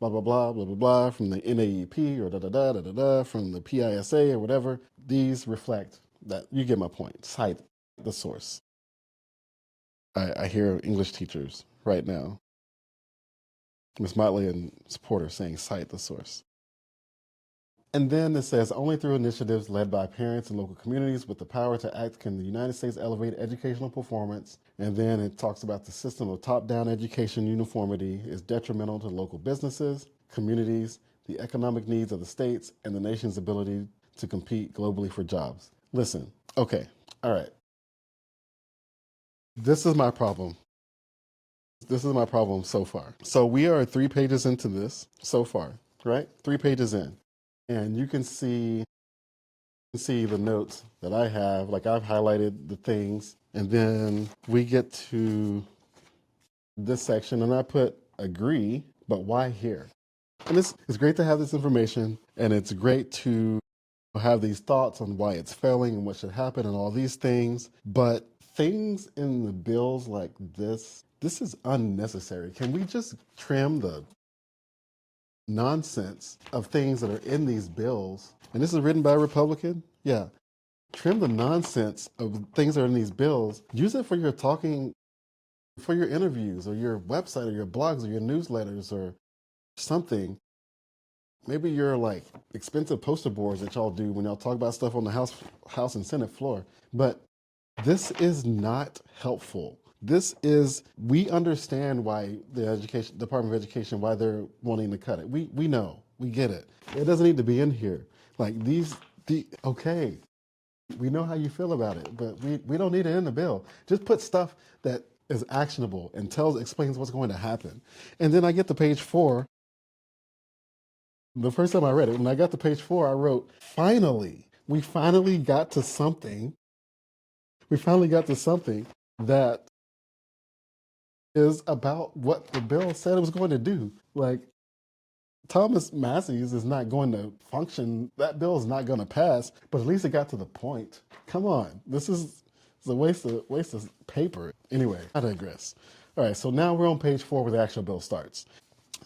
blah, blah, blah, blah, blah, blah, from the NAEP or da-da-da, from the PISA or whatever. These reflect that. You get my point. Cite the source. I hear English teachers right now, Ms. Motley and supporters saying cite the source. And then it says, only through initiatives led by parents and local communities with the power to act can the United States elevate educational performance. And then it talks about the system of top-down education uniformity is detrimental to local businesses, communities, the economic needs of the states, and the nation's ability to compete globally for jobs. Listen, okay, all right. This is my problem. This is my problem so far. So we are 3 pages into this so far, right? 3 pages in. And you can see the notes that I have, like I've highlighted the things, and then we get to this section and I put agree, but why here? And it's great to have this information, and it's great to have these thoughts on why it's failing and what should happen and all these things, but things in the bills like this is unnecessary. Can we just trim the nonsense of things that are in these bills? And this is written by a Republican. Yeah. Trim the nonsense of things that are in these bills. Use it for your talking, for your interviews or your website or your blogs or your newsletters or something. Maybe your like expensive poster boards that y'all do when y'all talk about stuff on the House and Senate floor. But this is not helpful. We understand why the Department of Education, why they're wanting to cut it. We know, we get it. It doesn't need to be in here. Like okay, we know how you feel about it, but we don't need it in the bill. Just put stuff that is actionable and explains what's going to happen. And then I get to page 4. The first time I read it, when I got to page 4, I wrote, finally, we finally got to something. We finally got to something that is about what the bill said it was going to do. Like, Thomas Massey's is not going to function. That bill is not going to pass, but at least it got to the point. Come on. This is a waste of paper. Anyway, I digress. All right, so now we're on page 4 where the actual bill starts.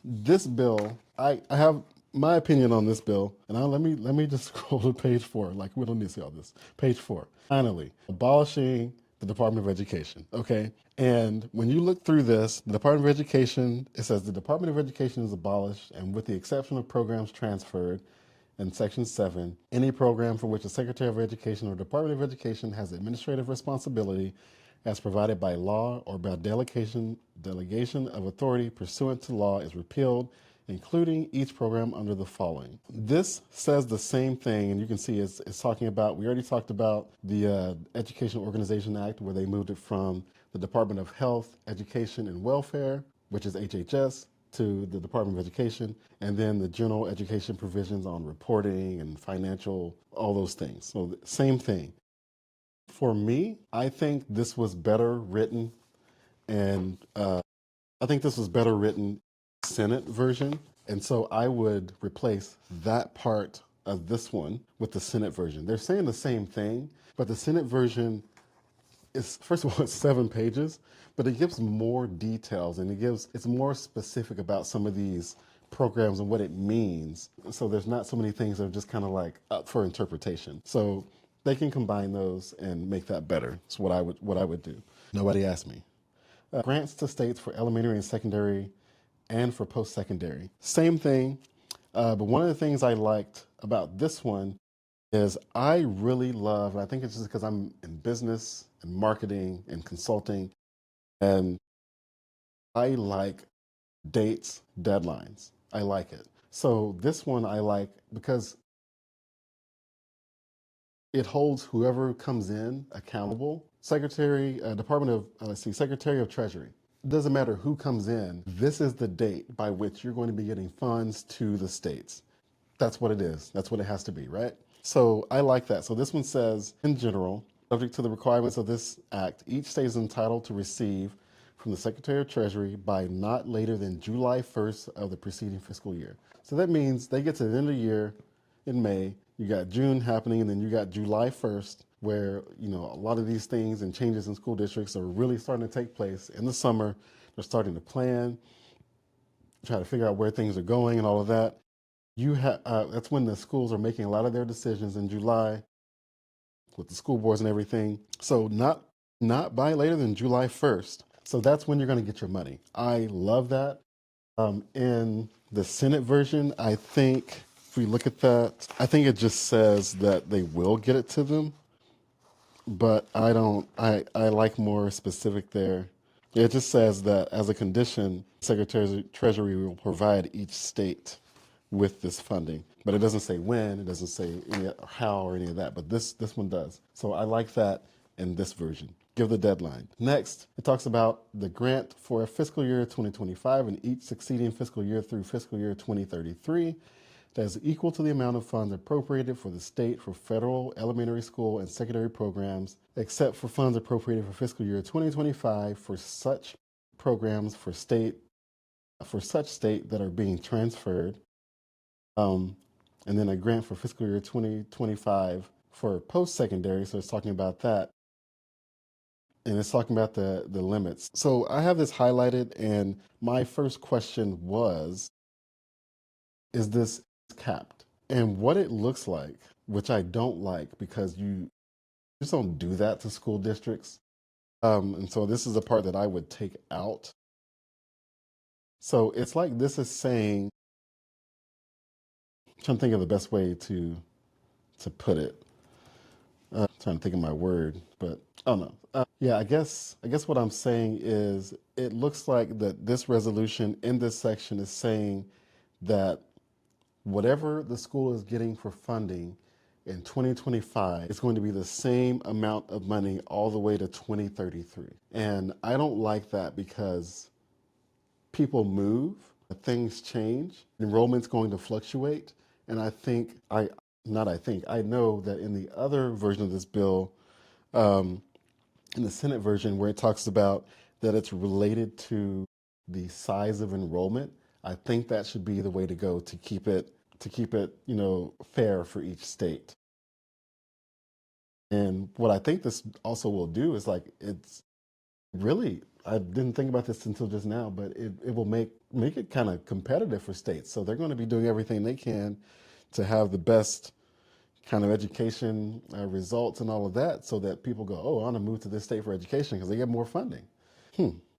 This bill, I have my opinion on this bill, and let me just scroll to page 4. Like, we don't need to see all this. Page 4. Finally, abolishing the Department of Education. Okay, and when you look through this, the Department of Education, it says the Department of Education is abolished, and with the exception of programs transferred. In Section 7, any program for which the Secretary of Education or Department of Education has administrative responsibility as provided by law or by delegation of authority pursuant to law is repealed, including each program under the following. This says the same thing, and you can see it's talking about, we already talked about the Education Organization Act, where they moved it from the Department of Health, Education, and Welfare, which is HHS, to the Department of Education, and then the general education provisions on reporting and financial, all those things. So same thing. For me, I think this was better written, and I think this was better written Senate version. And so I would replace that part of this one with the Senate version. They're saying the same thing, but the Senate version is, first of all, it's 7 pages, but it gives more details and it's more specific about some of these programs and what it means. So there's not so many things that are just kind of like up for interpretation. So they can combine those and make that better. That's what I would do. Nobody asked me. Grants to states for elementary and secondary and for post-secondary. Same thing, but one of the things I liked about this one is I really love, and I think it's just because I'm in business and marketing and consulting, and I like dates, deadlines. I like it. So this one I like because it holds whoever comes in accountable. Department of, Secretary of Treasury. It doesn't matter who comes in. This is the date by which you're going to be getting funds to the states. That's what it is. That's what it has to be, right? So I like that. So this one says, in general, subject to the requirements of this act, each state is entitled to receive from the Secretary of Treasury by not later than July 1st of the preceding fiscal year. So that means they get to the end of the year in May, you got June happening, and then you got July 1st, where, a lot of these things and changes in school districts are really starting to take place. In the summer, they're starting to plan, try to figure out where things are going and all of that. That's when the schools are making a lot of their decisions in July with the school boards and everything. So not by later than July 1st. So that's when you're going to get your money. I love that. In the Senate version, I think if we look at that, I think it just says that they will get it to them, but I don't. I like more specific there. It just says that as a condition, Secretary of Treasury will provide each state with this funding, but it doesn't say when, it doesn't say how or any of that, but this one does. So I like that in this version. Give the deadline. Next, it talks about the grant for fiscal year 2025 and each succeeding fiscal year through fiscal year 2033 that is equal to the amount of funds appropriated for the state for federal elementary school and secondary programs, except for funds appropriated for fiscal year 2025 for such programs for such state that are being transferred. And then a grant for fiscal year 2025 for post-secondary, so it's talking about that. And it's talking about the limits. So I have this highlighted, and my first question was, is this capped? And what it looks like, which I don't like because you just don't do that to school districts. And so this is the part that I would take out. So it's like this is saying, I'm trying to think of the best way to put it. Trying to think of my word, but I don't know. Yeah, I guess what I'm saying is it looks like that this resolution in this section is saying that whatever the school is getting for funding in 2025 is going to be the same amount of money all the way to 2033. And I don't like that because people move, things change, enrollment's going to fluctuate. And I know that in the other version of this bill, in the Senate version, where it talks about that it's related to the size of enrollment, I think that should be the way to go to keep it fair for each state. And what I think this also will do is it's really, I didn't think about this until just now, but it will make it kind of competitive for states. So they're going to be doing everything they can to have the best kind of education results and all of that, so that people go, oh, I want to move to this state for education because they get more funding.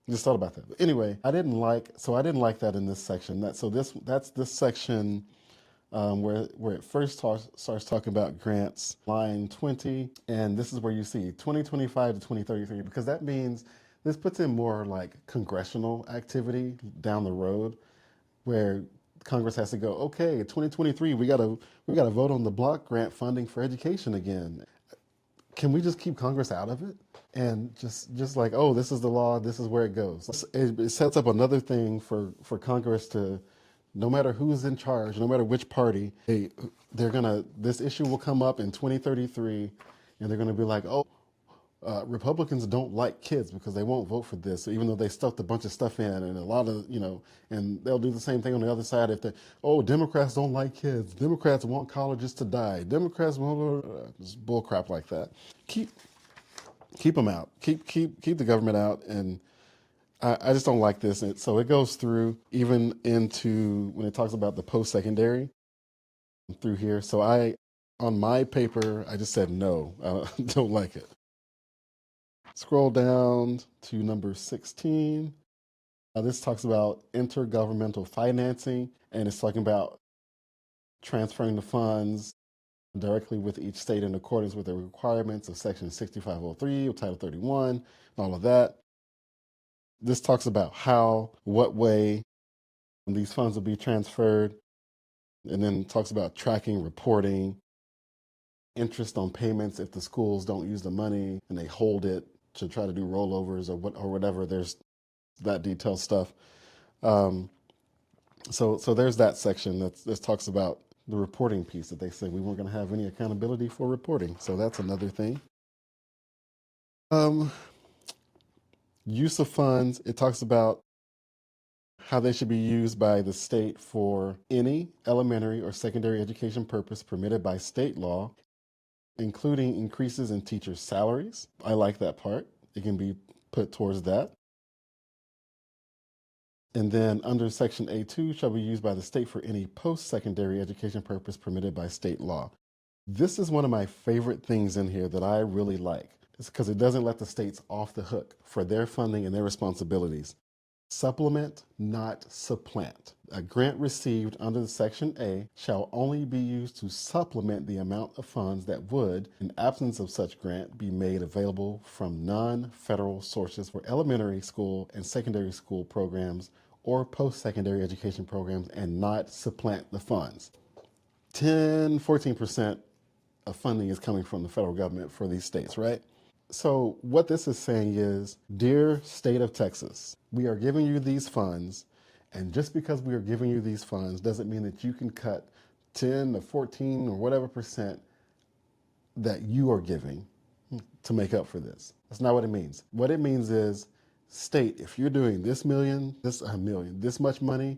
Just thought about that. But anyway, I didn't like that in this section. That's this section where it first starts talking about grants, line 20, and this is where you see 2025 to 2033, because that means this puts in more like congressional activity down the road, where Congress has to go, okay, 2023, we gotta vote on the block grant funding for education again. can we just keep Congress out of it? And just like, oh, this is the law, this is where it goes. It sets up another thing for Congress to, no matter who's in charge, no matter which party, they're gonna, this issue will come up in 2033, and they're gonna be like, oh, Republicans don't like kids because they won't vote for this, even though they stuffed a bunch of stuff in, and a lot of, and they'll do the same thing on the other side if they, oh, Democrats don't like kids, Democrats want colleges to die, Democrats want bull crap like that. Keep them out. Keep the government out, and I just don't like this. And so it goes through even into when it talks about the post-secondary through here. So on my paper, I just said no. I don't like it. Scroll down to number 16. This talks about intergovernmental financing, and it's talking about transferring the funds directly with each state in accordance with the requirements of Section 6503 of Title 31, and all of that. This talks about how, what way these funds will be transferred, and then talks about tracking, reporting, interest on payments if the schools don't use the money and they hold it to try to do rollovers or whatever. There's that detailed stuff. So there's that section that talks about the reporting piece that they say we weren't going to have any accountability for reporting. So that's another thing. Use of funds. It talks about how they should be used by the state for any elementary or secondary education purpose permitted by state law, including increases in teachers' salaries. I like that part. It can be put towards that. And then under Section A2 shall be used by the state for any post-secondary education purpose permitted by state law. This is one of my favorite things in here that I really like. It's because it doesn't let the states off the hook for their funding and their responsibilities. Supplement, not supplant. A grant received under Section A shall only be used to supplement the amount of funds that would, in absence of such grant, be made available from non-federal sources for elementary school and secondary school programs or post-secondary education programs, and not supplant the funds. 14% of funding is coming from the federal government for these states, right? So what this is saying is, dear state of Texas, we are giving you these funds, and just because we are giving you these funds doesn't mean that you can cut 10 to 14 or whatever percent that you are giving to make up for this. That's not what it means. What it means is, state, if you're doing this much money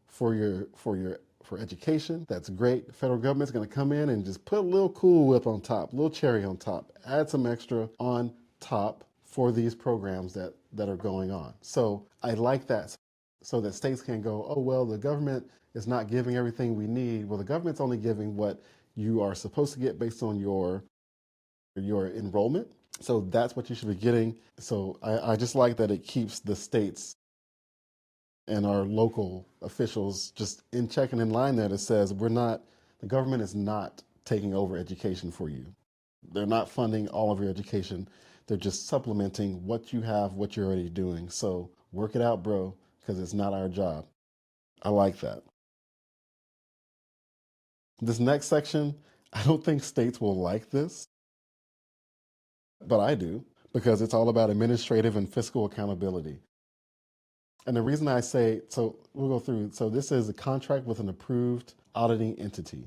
for education, that's great. The federal government's going to come in and just put a little Cool Whip on top, a little cherry on top, add some extra on top for these programs that are going on. So I like that, so that states can go, oh, well, the government is not giving everything we need. Well, the government's only giving what you are supposed to get based on your enrollment. So that's what you should be getting. So I just like that it keeps the states and our local officials just in check and in line there that says the government is not taking over education for you. They're not funding all of your education. They're just supplementing what you have, what you're already doing. So work it out, bro, because it's not our job. I like that. This next section, I don't think states will like this, but I do, because it's all about administrative and fiscal accountability. And the reason I say, so we'll go through, so this is a contract with an approved auditing entity.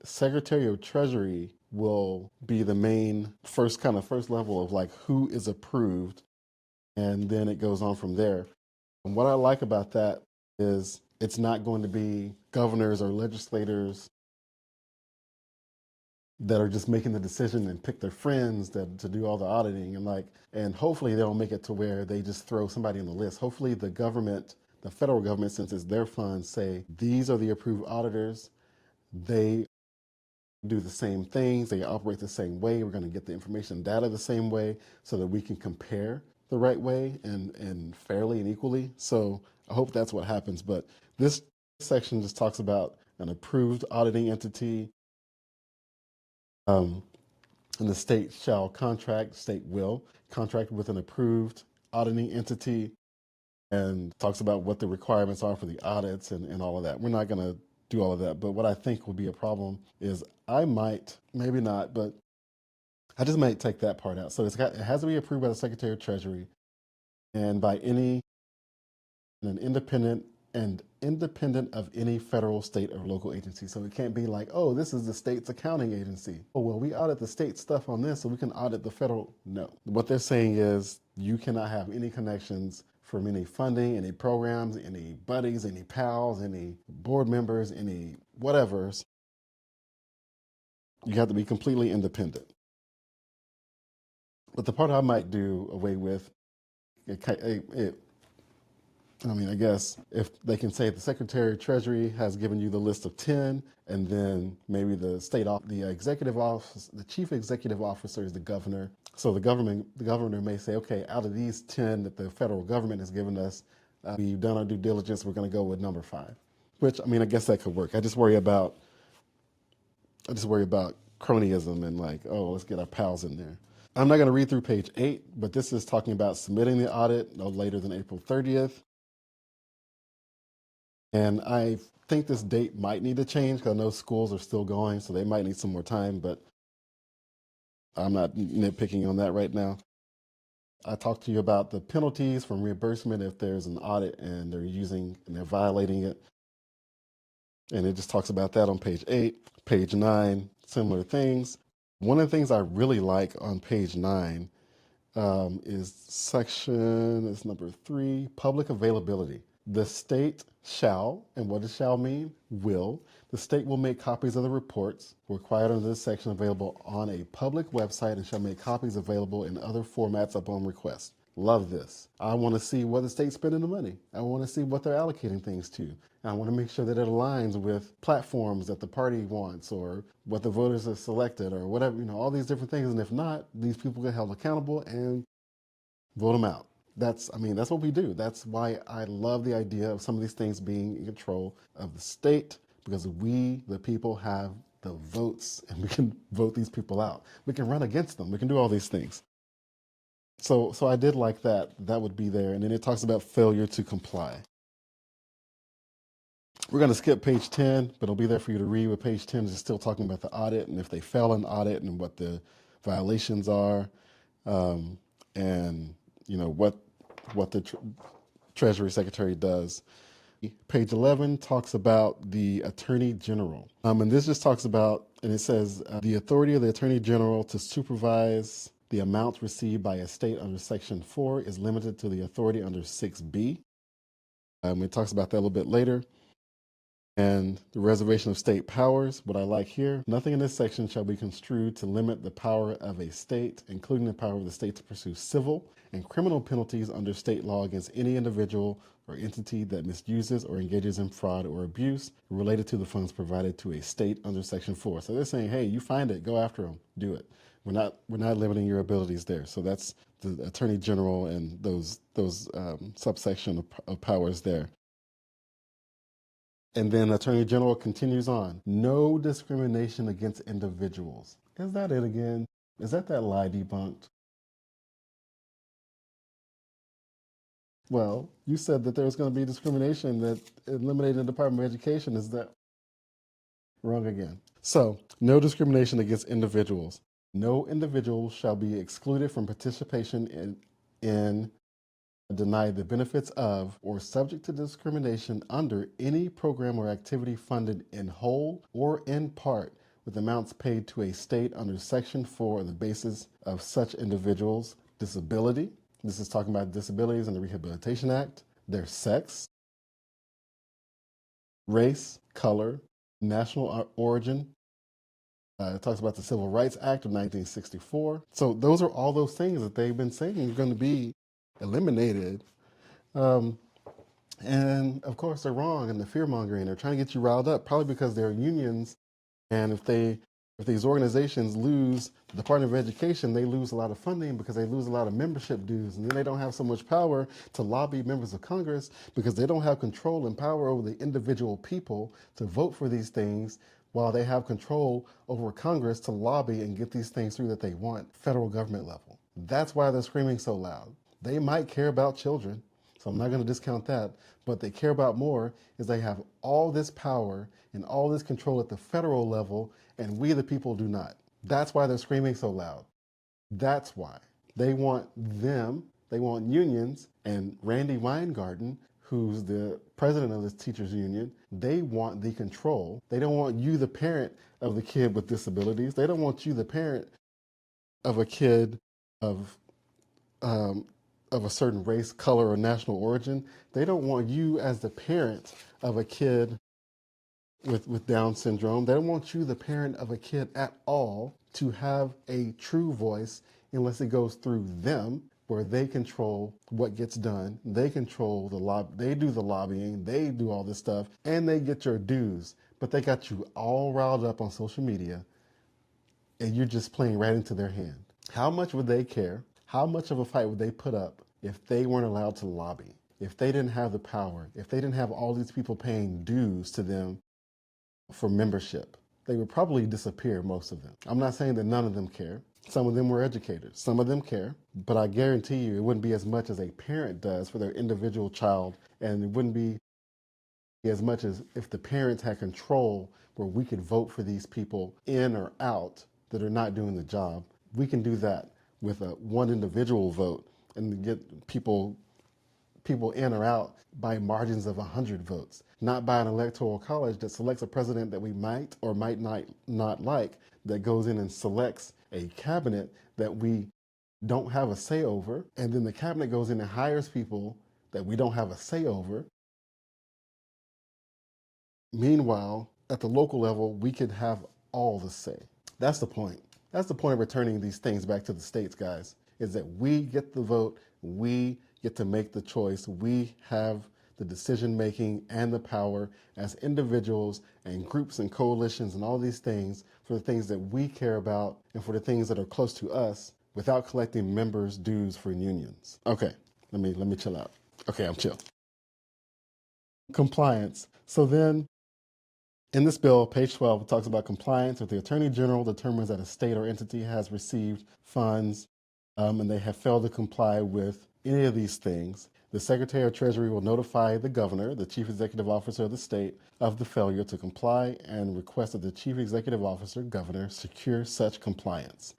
Secretary of Treasury will be the main first level of like who is approved, and then it goes on from there. And what I like about that is it's not going to be governors or legislators that are just making the decision and pick their friends to do all the auditing, and hopefully they don't make it to where they just throw somebody on the list. Hopefully the federal government, since it's their funds, say these are the approved auditors. They do the same things. They operate the same way. We're going to get the information data the same way so that we can compare the right way and fairly and equally. So I hope that's what happens. But this section just talks about an approved auditing entity. And the state will contract with an approved auditing entity, and talks about what the requirements are for the audits and all of that. We're not going to do all of that, but what I think will be a problem is I might, maybe not, but I just might take that part out. So it has to be approved by the Secretary of Treasury and by an independent of any federal, state, or local agency. So it can't be like, oh, this is the state's accounting agency. Oh, well, we audit the state stuff on this, so we can audit the federal. No. What they're saying is you cannot have any connections from any funding, any programs, any buddies, any pals, any board members, any whatevers. You have to be completely independent. But the part I might do away with, I guess if they can say the Secretary of Treasury has given you the list of 10, and then maybe the executive office, the chief executive officer is the governor. So the governor may say, okay, out of these 10 that the federal government has given us, we've done our due diligence, we're going to go with number 5. Which, I guess that could work. I just worry about cronyism and like, oh, let's get our pals in there. I'm not going to read through page 8, but this is talking about submitting the audit no later than April 30th. And I think this date might need to change because I know schools are still going, so they might need some more time, but I'm not nitpicking on that right now. I talked to you about the penalties from reimbursement if there's an audit and they're violating it. And it just talks about that on page 8. Page 9, similar things. One of the things I really like on page 9 is number 3, public availability. The state shall, and what does shall mean? Will. The state will make copies of the reports required under this section available on a public website and shall make copies available in other formats upon request. Love this. I want to see what the state's spending the money. I want to see what they're allocating things to. And I want to make sure that it aligns with platforms that the party wants or what the voters have selected or whatever, all these different things. And if not, these people get held accountable and vote them out. That's what we do. That's why I love the idea of some of these things being in control of the state, because we, the people, have the votes and we can vote these people out. We can run against them. We can do all these things. So I did like that. That would be there. And then it talks about failure to comply. We're going to skip page 10, but it'll be there for you to read. With page 10 is still talking about the audit and if they fail an audit and what the violations are, and what the Treasury Secretary does. Page 11 talks about the Attorney General. And this just talks about, and it says, the authority of the Attorney General to supervise the amounts received by a state under Section 4 is limited to the authority under 6B. It talks about that a little bit later. And the reservation of state powers, what I like here, nothing in this section shall be construed to limit the power of a state, including the power of the state to pursue civil and criminal penalties under state law against any individual or entity that misuses or engages in fraud or abuse related to the funds provided to a state under Section 4. So they're saying, hey, you find it, go after them, do it. We're not limiting your abilities there. So that's the Attorney General and those subsection of powers there. And then Attorney General continues on. No discrimination against individuals. Is that it again? Is that lie debunked? Well, you said that there was going to be discrimination that eliminated the Department of Education. Is that wrong again? So, no discrimination against individuals. No individual shall be excluded from participation in denied the benefits of, or subject to discrimination under any program or activity funded in whole or in part with amounts paid to a state under Section 4 on the basis of such individuals' disability. This is talking about disabilities in the Rehabilitation Act, their sex, race, color, national origin. It talks about the Civil Rights Act of 1964. So those are all those things that they've been saying are going to be eliminated. And of course they're wrong, and the fear mongering, they're trying to get you riled up, probably because they're unions. And if these organizations lose the Department of Education, they lose a lot of funding because they lose a lot of membership dues. And then they don't have so much power to lobby members of Congress because they don't have control and power over the individual people to vote for these things, while they have control over Congress to lobby and get these things through that they want, federal government level. That's why they're screaming so loud. They might care about children, so I'm not going to discount that, but they care about more is they have all this power and all this control at the federal level, and we the people do not. That's why they're screaming so loud. That's why. They want they want unions, and Randy Weingarten, who's the president of this teachers union, they want the control. They don't want you, the parent of the kid with disabilities. They don't want you, the parent of a kid of um, of a certain race, color, or national origin. They don't want you as the parent of a kid with Down syndrome. They don't want you, the parent of a kid at all, to have a true voice unless it goes through them, where they control what gets done. They control they do the lobbying, they do all this stuff, and they get your dues. But they got you all riled up on social media, and you're just playing right into their hand. How much would they care? How much of a fight would they put up if they weren't allowed to lobby? If they didn't have the power? If they didn't have all these people paying dues to them for membership? They would probably disappear, most of them. I'm not saying that none of them care. Some of them were educators. Some of them care. But I guarantee you it wouldn't be as much as a parent does for their individual child. And it wouldn't be as much as if the parents had control where we could vote for these people in or out that are not doing the job. We can do that with a one individual vote and get people in or out by margins of 100 votes, not by an electoral college that selects a president that we might or might not like, that goes in and selects a cabinet that we don't have a say over, and then the cabinet goes in and hires people that we don't have a say over. Meanwhile, at the local level, we could have all the say. That's the point. That's the point of returning these things back to the states, guys, is that we get the vote, we get to make the choice, we have the decision making and the power as individuals and groups and coalitions and all these things for the things that we care about and for the things that are close to us without collecting members' dues for unions. Okay, let me chill out. Okay, I'm chill. Compliance. So then in this bill, page 12, it talks about compliance. If the Attorney General determines that a state or entity has received funds and they have failed to comply with any of these things, the Secretary of Treasury will notify the governor, the chief executive officer of the state, of the failure to comply and request that the chief executive officer, governor, secure such compliance.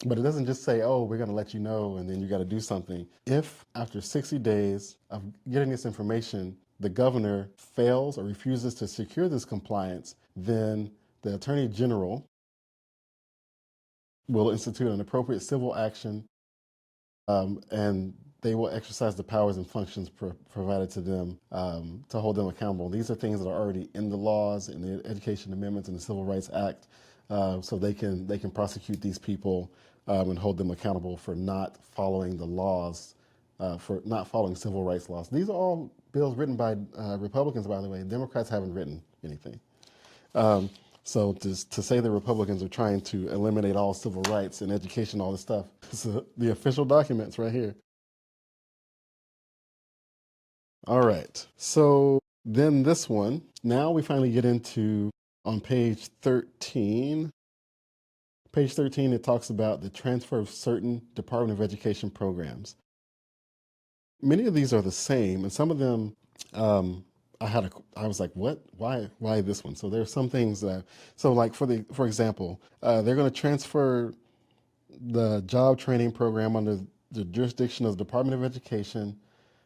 But it doesn't just say, oh, we're going to let you know and then you got to do something. If after 60 days of getting this information, the governor fails or refuses to secure this compliance, then the Attorney General will institute an appropriate civil action and they will exercise the powers and functions provided to them to hold them accountable. These are things that are already in the laws, in the Education Amendments and the Civil Rights Act, so they can prosecute these people and hold them accountable for not following the laws, for not following civil rights laws. These are all bills written by Republicans, by the way. Democrats haven't written anything. So to say the Republicans are trying to eliminate all civil rights and education, all this stuff, it's the official documents right here. All right. So then this one, now we finally get into on page 13. Page 13, it talks about the transfer of certain Department of Education programs. Many of these are the same, and some of them I was like, what? Why this one? So there are some things that, so like for example, they're going to transfer the job training program under the jurisdiction of the Department of Education,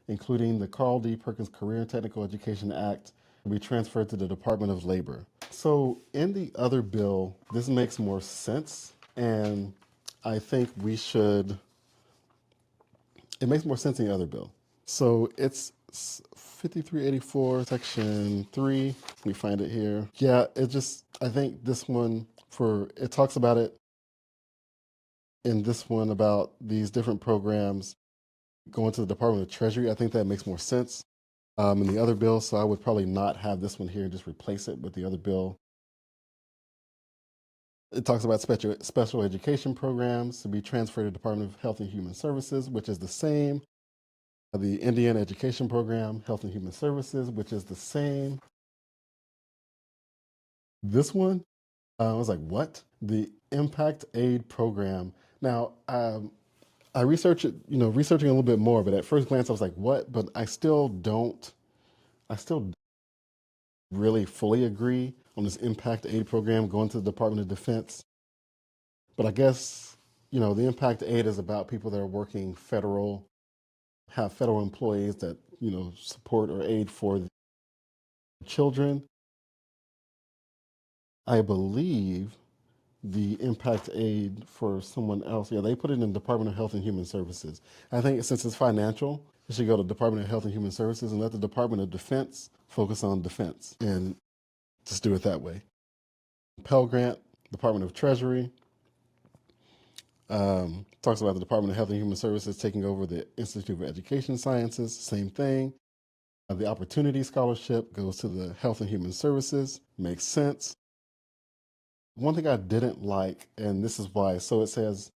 including the Carl D. Perkins Career and Technical Education Act, will be transferred to the Department of Labor. So in the other bill, this makes more sense, and I think it makes more sense in the other bill. So it's 5384, section 3. We find it here. Yeah, I think this one, it talks about it in this one about these different programs going to the Department of Treasury. I think that makes more sense in the other bill. So I would probably not have this one here and just replace it with the other bill. It talks about special education programs to be transferred to the Department of Health and Human Services, which is the same. The Indiana Education Program, Health and Human Services, which is the same. This one, I was like, what? The Impact Aid Program. Now, I researched it, researching a little bit more, but at first glance, I was like, what? But I still really fully agree on this Impact Aid Program going to the Department of Defense. But I guess, the impact aid is about people that are working have federal employees that, support or aid for children. I believe the impact aid for someone else, yeah, they put it in Department of Health and Human Services. I think since it's financial, it should go to Department of Health and Human Services and let the Department of Defense focus on defense and just do it that way. Pell Grant, Department of Treasury, talks about the Department of Health and Human Services taking over the Institute of Education Sciences, same thing. The Opportunity Scholarship goes to the Health and Human Services, makes sense. One thing I didn't like, and this is why, so it says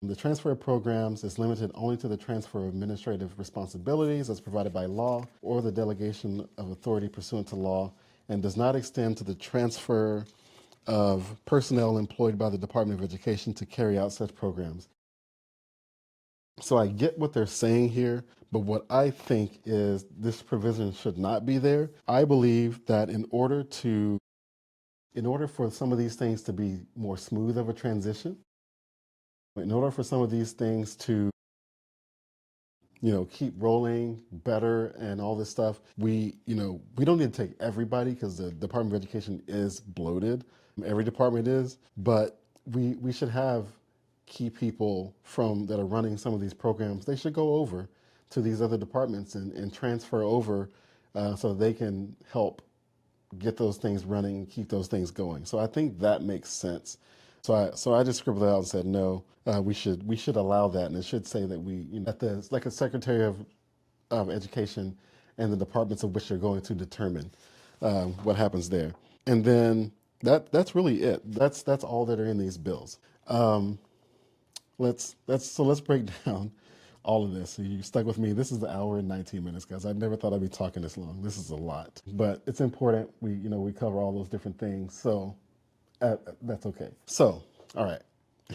the transfer of programs is limited only to the transfer of administrative responsibilities as provided by law or the delegation of authority pursuant to law and does not extend to the transfer of personnel employed by the Department of Education to carry out such programs. So I get what they're saying here, but what I think is this provision should not be there. I believe that in order for some of these things to be more smooth of a transition, in order for some of these things to keep rolling better and all this stuff, we don't need to take everybody because the Department of Education is bloated. Every department is, but we should have key people that are running some of these programs. They should go over to these other departments and transfer over so they can help get those things running and keep those things going. So I think that makes sense. So I just scribbled it out and said no. We should allow that, and it should say that it's like a Secretary of Education and the departments of which they're going to determine what happens there. And then that's really it. That's all that are in these bills. Let's break down all of this. So you stuck with me. This is the hour and 19 minutes, guys. I never thought I'd be talking this long. This is a lot, but it's important. We cover all those different things. So that's okay. So, all right.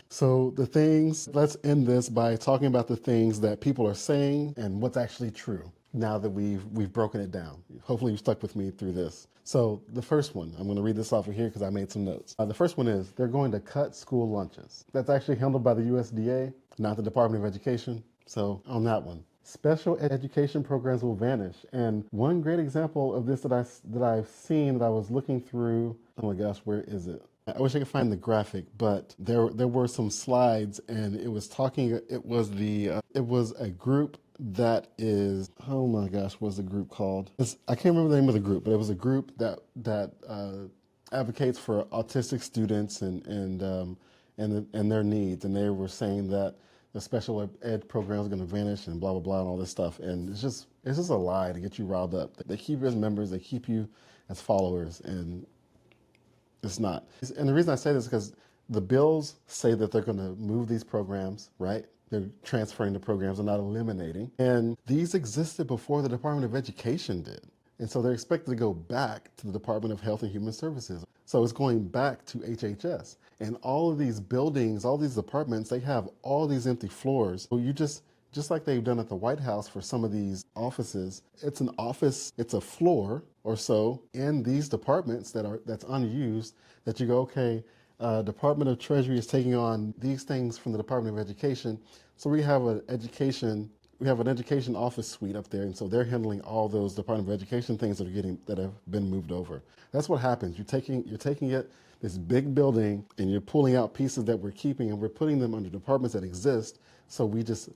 So let's end this by talking about the things that people are saying and what's actually true now that we've broken it down. Hopefully you stuck with me through this. So the first one, I'm going to read this off of here because I made some notes. The first one is they're going to cut school lunches. That's actually handled by the USDA, not the Department of Education. So on that one, special education programs will vanish. And one great example of this that I've seen that I was looking through, oh my gosh, where is it? I wish I could find the graphic, but there were some slides, and it was a group that is, oh my gosh, what's the group called? I can't remember the name of the group, but it was a group that advocates for autistic students and their needs, and they were saying that the special ed program is going to vanish and blah blah blah and all this stuff, and it's just a lie to get you riled up. They keep you as members, they keep you as followers, and it's not. And the reason I say this is because the bills say that they're going to move these programs, right? They're transferring the programs, they're not eliminating. And these existed before the Department of Education did. And so they're expected to go back to the Department of Health and Human Services. So it's going back to HHS. And all of these buildings, all these departments, they have all these empty floors. So you just like they've done at the White House for some of these offices, it's an office, it's a floor or so in these departments that's unused that you go, okay, Department of Treasury is taking on these things from the Department of Education. So we have an education office suite up there, and so they're handling all those Department of Education things that have been moved over. That's what happens. You're taking this big building, and you're pulling out pieces that we're keeping, and we're putting them under departments that exist. So we just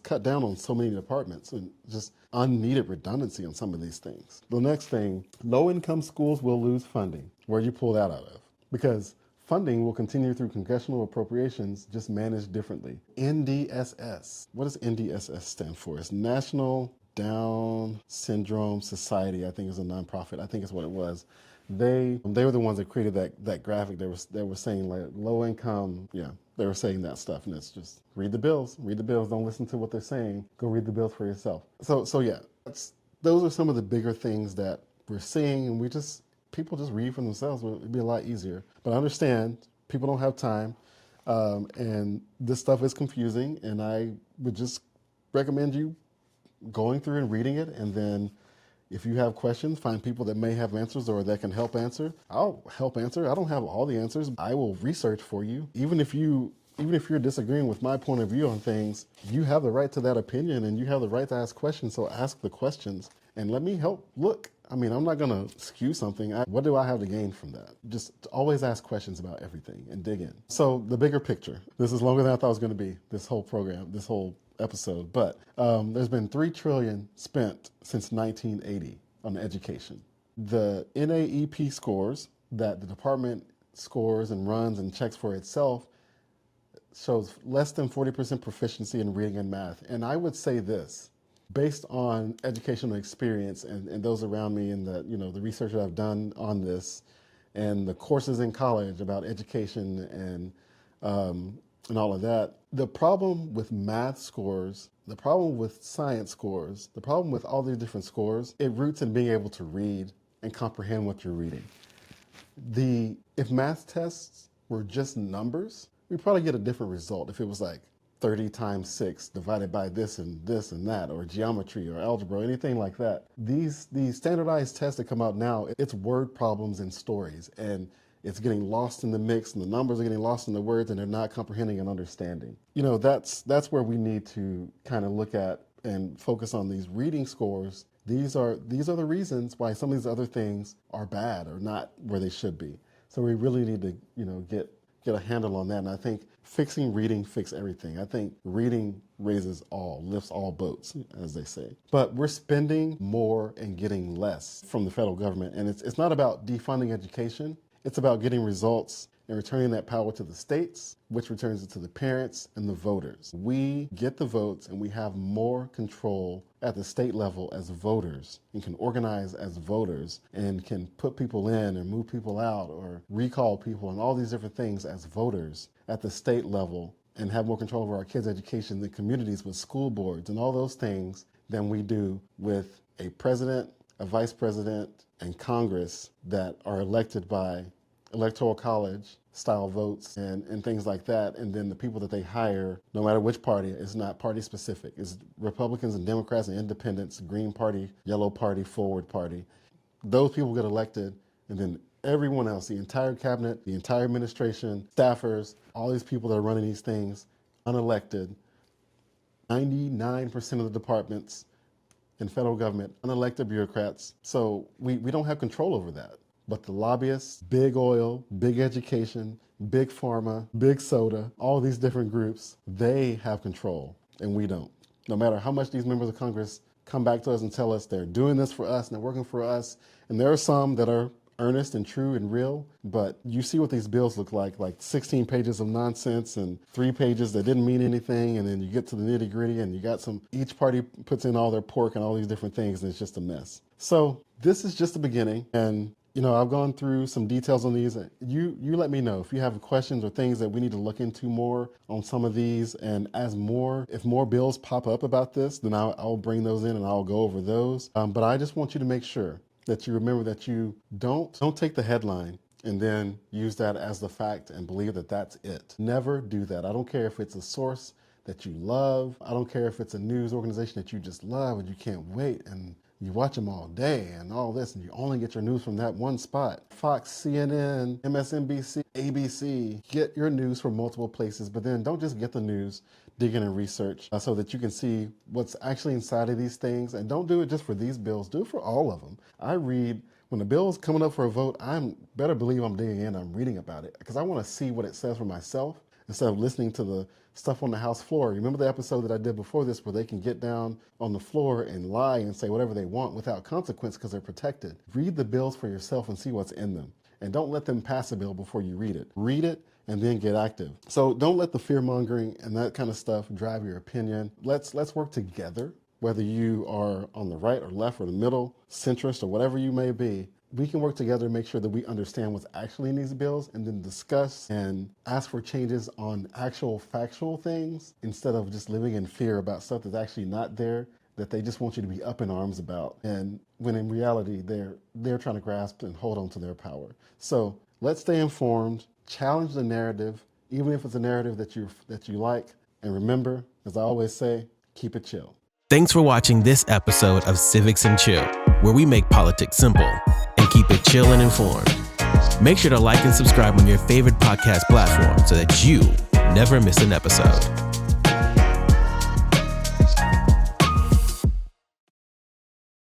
cut down on so many departments and just unneeded redundancy on some of these things. The next thing, low-income schools will lose funding. Where do you pull that out of? Because funding will continue through congressional appropriations, just managed differently. NDSS. What does NDSS stand for? It's National Down Syndrome Society. I think it's a nonprofit. I think it's what it was. They were the ones that created that graphic. They were saying like low income. Yeah, they were saying that stuff, and it's just read the bills. Read the bills. Don't listen to what they're saying. Go read the bills for yourself. So yeah, those are some of the bigger things that we're seeing, and people just read for themselves. It'd be a lot easier. But I understand people don't have time, and this stuff is confusing. And I would just recommend you going through and reading it, and then if you have questions, find people that may have answers or that can help answer. I'll help answer. I don't have all the answers. I will research for you. Even if you even if you're disagreeing with my point of view on things, you have the right to that opinion and you have the right to ask questions. So ask the questions and let me help look. I mean, I'm not going to skew something. What do I have to gain from that? Just always ask questions about everything and dig in. So the bigger picture, this is longer than I thought it was going to be, this whole program, this whole episode. But there's been $3 trillion spent since 1980 on education. The NAEP scores that the department scores and runs and checks for itself shows less than 40% proficiency in reading and math. And I would say this, based on educational experience and those around me and the research that I've done on this and the courses in college about education and all of that, the problem with math scores, the problem with science scores, the problem with all these different scores, it roots in being able to read and comprehend what you're reading. If math tests were just numbers, we'd probably get a different result if it was like 30 times 6 divided by this and that, or geometry or algebra, or anything like that. These standardized tests that come out now, it's word problems and stories, and it's getting lost in the mix, and the numbers are getting lost in the words, and they're not comprehending and understanding. That's where we need to kind of look at and focus on these reading scores. These are the reasons why some of these other things are bad or not where they should be. So we really need to, get a handle on that. And I think fixing reading fix everything. I think reading raises all, lifts all boats, as they say. But we're spending more and getting less from the federal government. And it's not about defunding education. It's about getting results and returning that power to the states, which returns it to the parents and the voters. We get the votes and we have more control at the state level as voters and can organize as voters and can put people in and move people out or recall people and all these different things as voters at the state level and have more control over our kids' education than communities with school boards and all those things than we do with a president, a vice president, and Congress that are elected by electoral college style votes and things like that. And then the people that they hire, no matter which party, is not party specific. It's Republicans and Democrats and independents, Green Party, Yellow Party, Forward Party. Those people get elected, and then everyone else, the entire cabinet, the entire administration, staffers, all these people that are running these things, unelected. 99% of the departments in federal government, unelected bureaucrats. So we don't have control over that. But the lobbyists, big oil, big education, big pharma, big soda, all these different groups, they have control and we don't. No matter how much these members of Congress come back to us and tell us they're doing this for us and they're working for us, and there are some that are earnest and true and real, but you see what these bills look like 16 pages of nonsense and 3 pages that didn't mean anything, and then you get to the nitty gritty and you got each party puts in all their pork and all these different things, and it's just a mess. So this is just the beginning, and I've gone through some details on these. You let me know if you have questions or things that we need to look into more on some of these. And if more bills pop up about this, then I'll bring those in and I'll go over those. But I just want you to make sure that you remember that you don't take the headline and then use that as the fact and believe that that's it. Never do that. I don't care if it's a source that you love. I don't care if it's a news organization that you just love and you can't wait and you watch them all day and all this, and you only get your news from that one spot. Fox, CNN, MSNBC, ABC. Get your news from multiple places, but then don't just get the news, dig in and research so that you can see what's actually inside of these things. And don't do it just for these bills. Do it for all of them. I read, when the bill is coming up for a vote, I'm better believe I'm digging in, I'm reading about it, because I want to see what it says for myself instead of listening to the stuff on the House floor. Remember the episode that I did before this where they can get down on the floor and lie and say whatever they want without consequence because they're protected. Read the bills for yourself and see what's in them. And don't let them pass a bill before you read it. Read it and then get active. So don't let the fear-mongering and that kind of stuff drive your opinion. Let's work together, whether you are on the right or left or the middle, centrist or whatever you may be. We can work together to make sure that we understand what's actually in these bills and then discuss and ask for changes on actual factual things instead of just living in fear about stuff that's actually not there, that they just want you to be up in arms about. And when in reality, they're trying to grasp and hold on to their power. So let's stay informed, challenge the narrative, even if it's a narrative that you like. And remember, as I always say, keep it chill.
Thanks for watching this episode of Civics and Chill, where we make politics simple and keep it chill and informed. Make sure to like and subscribe on your favorite podcast platform so that you never miss an episode.